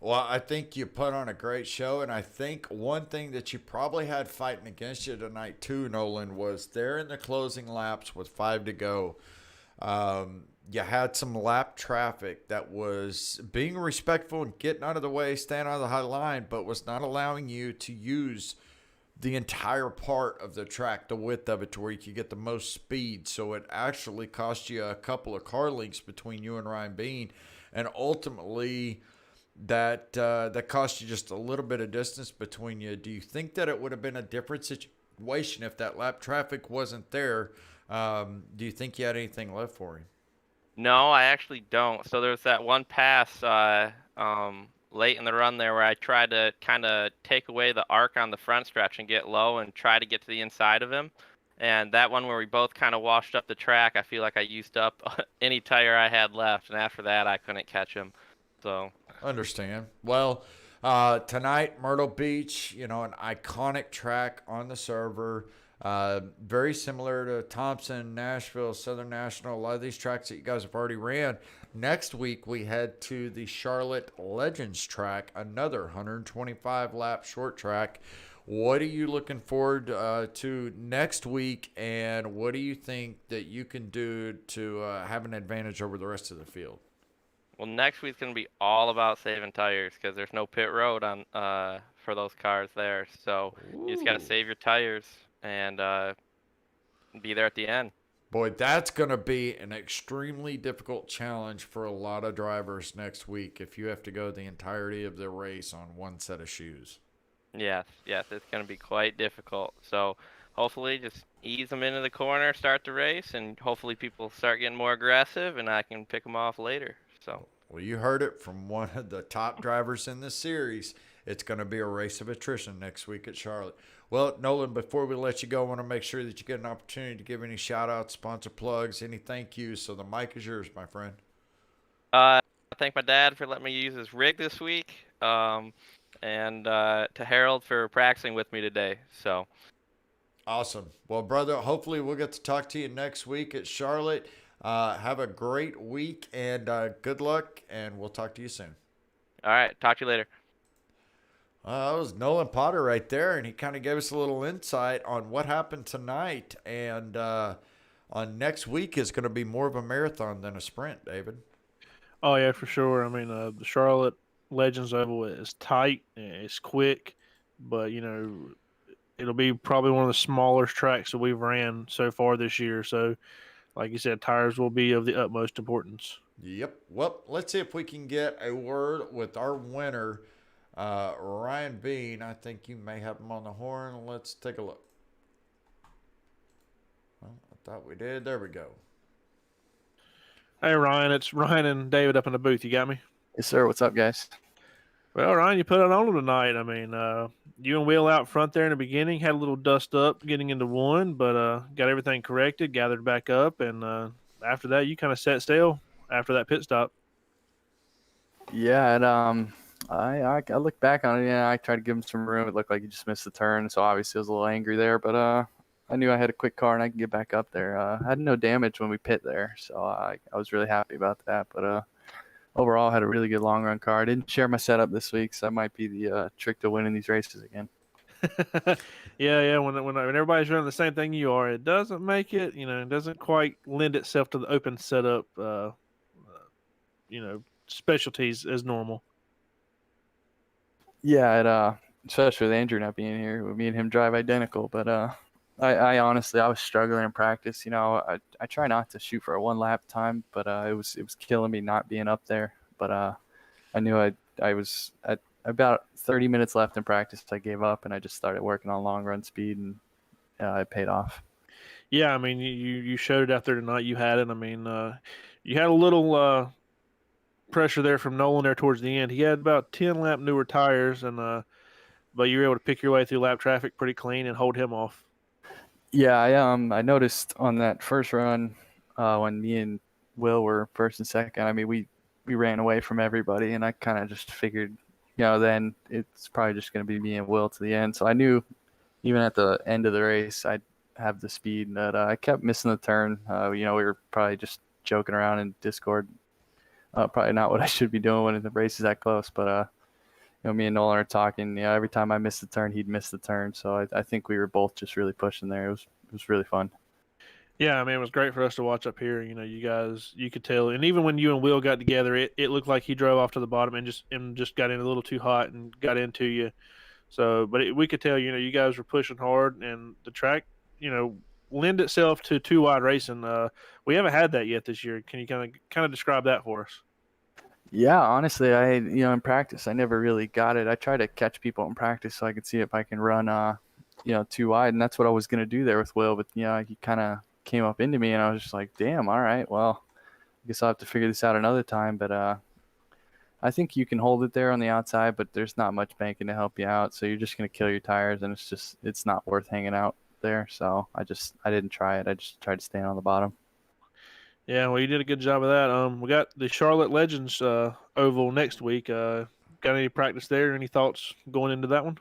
Well, I think you put on a great show, and I think one thing that you probably had fighting against you tonight too, Nolan, was there in the closing laps with 5 to go. You had some lap traffic that was being respectful and getting out of the way, staying on the high line, but was not allowing you to use the entire part of the track, the width of it, to where you could get the most speed. So it actually cost you a couple of car lengths between you and Ryan Bean, and ultimately that cost you just a little bit of distance between you. Do you think that it would have been a different situation if that lap traffic wasn't there? Do you think you had anything left for him? No, I actually don't. So there's that one pass late in the run there where I tried to kind of take away the arc on the front stretch and get low and try to get to the inside of him. And that one where we both kind of washed up the track, I feel like I used up any tire I had left. And after that, I couldn't catch him. So understand. Well, tonight, Myrtle Beach, an iconic track on the server. Very similar to Thompson, Nashville, Southern National, a lot of these tracks that you guys have already ran. Next week, we head to the Charlotte Legends track, another 125 lap short track. What are you looking forward to next week, and what do you think that you can do to have an advantage over the rest of the field? Well, next week's going to be all about saving tires because there's no pit road on for those cars there. So you just got to save your tires and be there at the end. Boy, that's going to be an extremely difficult challenge for a lot of drivers next week if you have to go the entirety of the race on one set of shoes. Yes, it's going to be quite difficult. So hopefully just ease them into the corner, start the race, and hopefully people start getting more aggressive and I can pick them off later. So. Well, you heard it from one of the top drivers in this series. It's going to be a race of attrition next week at Charlotte. Well, Nolan, before we let you go, I want to make sure that you get an opportunity to give any shout-outs, sponsor plugs, any thank yous. So the mic is yours, my friend. I thank my dad for letting me use his rig this week, and to Harold for practicing with me today. So. Awesome. Well, brother, hopefully we'll get to talk to you next week at Charlotte. Have a great week and good luck, and we'll talk to you soon. All right. Talk to you later. That was Nolan Potter right there, and he kind of gave us a little insight on what happened tonight. And on next week is going to be more of a marathon than a sprint, David. Oh, yeah, for sure. I mean, the Charlotte Legends Oval is tight, it's quick, but, it'll be probably one of the smaller tracks that we've ran so far this year. So, like you said, tires will be of the utmost importance. Yep. Well, let's see if we can get a word with our winner, Ryan Bean. I think you may have him on the horn. Let's take a look. Well, I thought we did. There we go. Hey, Ryan. It's Ryan and David up in the booth. You got me? Yes, sir. What's up, guys? Well, Ryan, you put it on tonight. I mean, you and Will out front there in the beginning had a little dust up getting into one, but got everything corrected, gathered back up, and after that, you kind of sat still after that pit stop. Yeah, and I look back on it. Yeah, I tried to give him some room. It looked like he just missed the turn, so obviously I was a little angry there. But I knew I had a quick car and I could get back up there. I had no damage when we pit there, so I was really happy about that. But overall, I had a really good long run car. I didn't share my setup this week, so that might be the trick to winning these races again. Yeah. When everybody's running the same thing you are, it doesn't make it. It doesn't quite lend itself to the open setup. Specialties as normal. Yeah, especially with Andrew not being here, me and him drive identical. But I honestly, I was struggling in practice. I try not to shoot for a 1 lap time, but it was killing me not being up there. But I knew I was at about 30 minutes left in practice. I gave up and I just started working on long run speed, and it paid off. Yeah, I mean, you showed it out there tonight. You had it. I mean, you had a little pressure there from Nolan there towards the end. He had about 10 lap newer tires, and but you were able to pick your way through lap traffic pretty clean and hold him off. Yeah, I noticed on that first run when me and Will were first and second. I mean, we ran away from everybody, and I kind of just figured, then it's probably just going to be me and Will to the end. So I knew even at the end of the race I'd have the speed, but I kept missing the turn. We were probably just joking around in Discord. Probably not what I should be doing when the race is that close, but me and Nolan are talking. Every time I missed the turn, he'd miss the turn. So I think we were both just really pushing there. It was really fun. Yeah, I mean, it was great for us to watch up here. You guys, you could tell, and even when you and Will got together, it looked like he drove off to the bottom and just got in a little too hot and got into you. So, but we could tell, you guys were pushing hard, and the track, lend itself to two wide racing. We haven't had that yet this year. Can you kind of describe that for us? Yeah, honestly, in practice, I never really got it. I try to catch people in practice so I could see if I can run, too wide, and that's what I was gonna do there with Will. But he kind of came up into me, and I was just like, damn, all right, well, I guess I'll have to figure this out another time. But I think you can hold it there on the outside, but there's not much banking to help you out, so you're just gonna kill your tires, and it's not worth hanging out there. So I didn't try it. I just tried to stay on the bottom. Yeah, well, you did a good job of that. We got the Charlotte Legends Oval next week. Got any practice there? Any thoughts going into that one?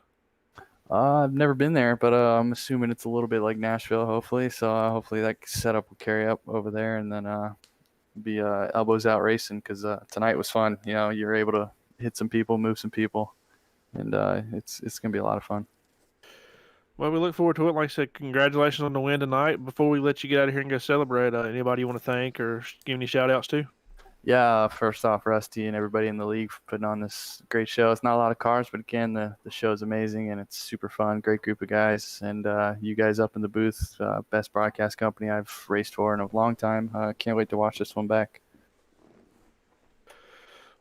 I've never been there, but I'm assuming it's a little bit like Nashville, hopefully. So hopefully that setup will carry up over there, and then be elbows out racing, because tonight was fun. You know, you're able to hit some people, move some people, and it's gonna be a lot of fun. Well, we look forward to it. Like I said, congratulations on the win tonight. Before we let you get out of here and go celebrate, anybody you want to thank or give any shout outs to? Yeah, first off, Rusty and everybody in the league for putting on this great show. It's not a lot of cars, but again, the show is amazing and it's super fun. Great group of guys, and you guys up in the booth, best broadcast company I've raced for in a long time. Can't wait to watch this one back.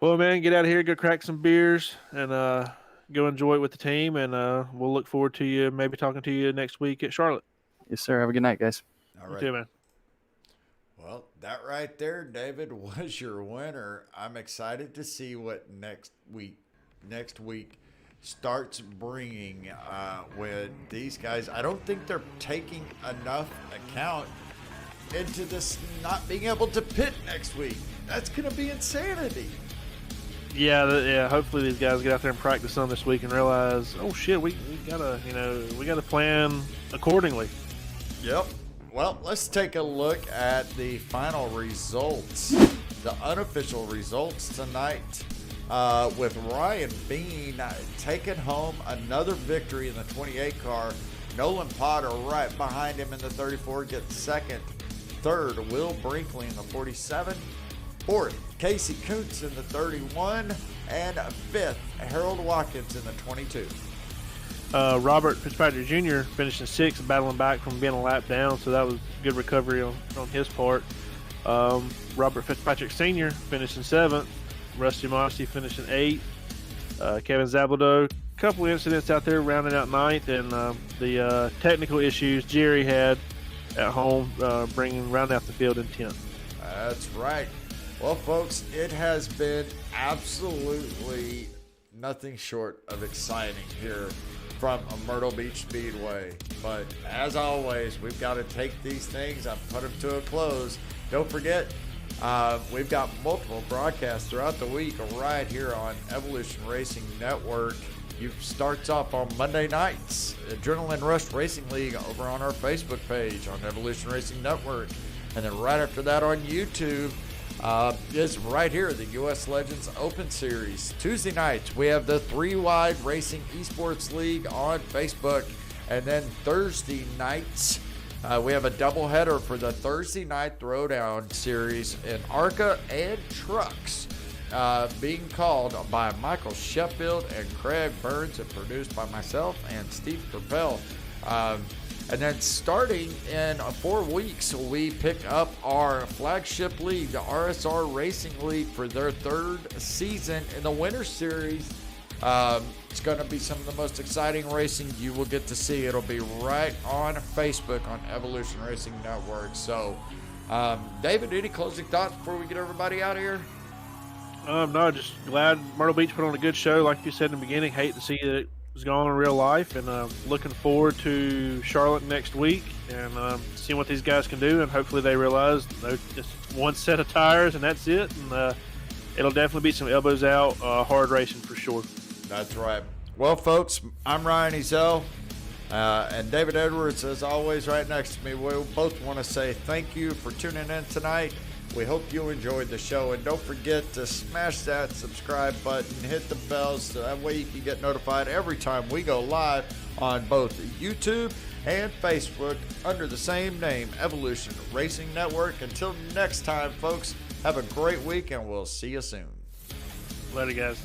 Well, man, get out of here, go crack some beers, and go enjoy it with the team. And we'll look forward to you maybe talking to you next week at Charlotte. Yes, sir. Have a good night, guys. All right. You too, man. Well, that right there, David, was your winner. I'm excited to see what next week starts bringing with these guys. I don't think they're taking enough account into this not being able to pit next week. That's going to be insanity. Yeah. Hopefully these guys get out there and practice some this week and realize, oh shit, we gotta plan accordingly. Yep. Well, let's take a look at the final results, the unofficial results tonight, with Ryan Bean taking home another victory in the 28 car. Nolan Potter right behind him in the 34 gets second. Third, Will Brinkley in the 47. Fourth, Casey Kuntz in the 31. And fifth, Harold Watkins in the 22. Robert Fitzpatrick Jr. finishing sixth, battling back from being a lap down, so that was good recovery on his part. Robert Fitzpatrick Sr. finishing seventh. Rusty Mossy finishing eighth. Kevin Zablodo, a couple incidents out there rounding out ninth, and the technical issues Jerry had at home rounding out the field in 10th. That's right. Well, folks, it has been absolutely nothing short of exciting here from Myrtle Beach Speedway. But as always, we've got to take these things and put them to a close. Don't forget, we've got multiple broadcasts throughout the week right here on Evolution Racing Network. It starts off on Monday nights, Adrenaline Rush Racing League over on our Facebook page on Evolution Racing Network. And then right after that on YouTube is right here, the U.S. Legends Open Series. Tuesday nights, we have the 3-Wide Racing Esports League on Facebook. And then Thursday nights, we have a doubleheader for the Thursday night Throwdown Series in ARCA and Trucks, being called by Michael Sheffield and Craig Burns and produced by myself and Steve Capel. And then starting in 4 weeks, we pick up our flagship league, the RSR Racing League, for their third season in the Winter Series. It's going to be some of the most exciting racing you will get to see. It'll be right on Facebook on Evolution Racing Network. So, David, any closing thoughts before we get everybody out of here? No, just glad Myrtle Beach put on a good show. Like you said in the beginning, hate to see that it was gone in real life, and looking forward to Charlotte next week and seeing what these guys can do, and hopefully they realize just one set of tires and that's it, and it'll definitely be some elbows out hard racing for sure. That's right. Well, folks, I'm Ryan Ezel, and David Edwards, as always, right next to me. We both want to say thank you for tuning in tonight. We hope you enjoyed the show, and don't forget to smash that subscribe button, hit the bells, so that way you can get notified every time we go live on both YouTube and Facebook under the same name, Evolution Racing Network. Until next time, folks, have a great week, and we'll see you soon. Later, guys.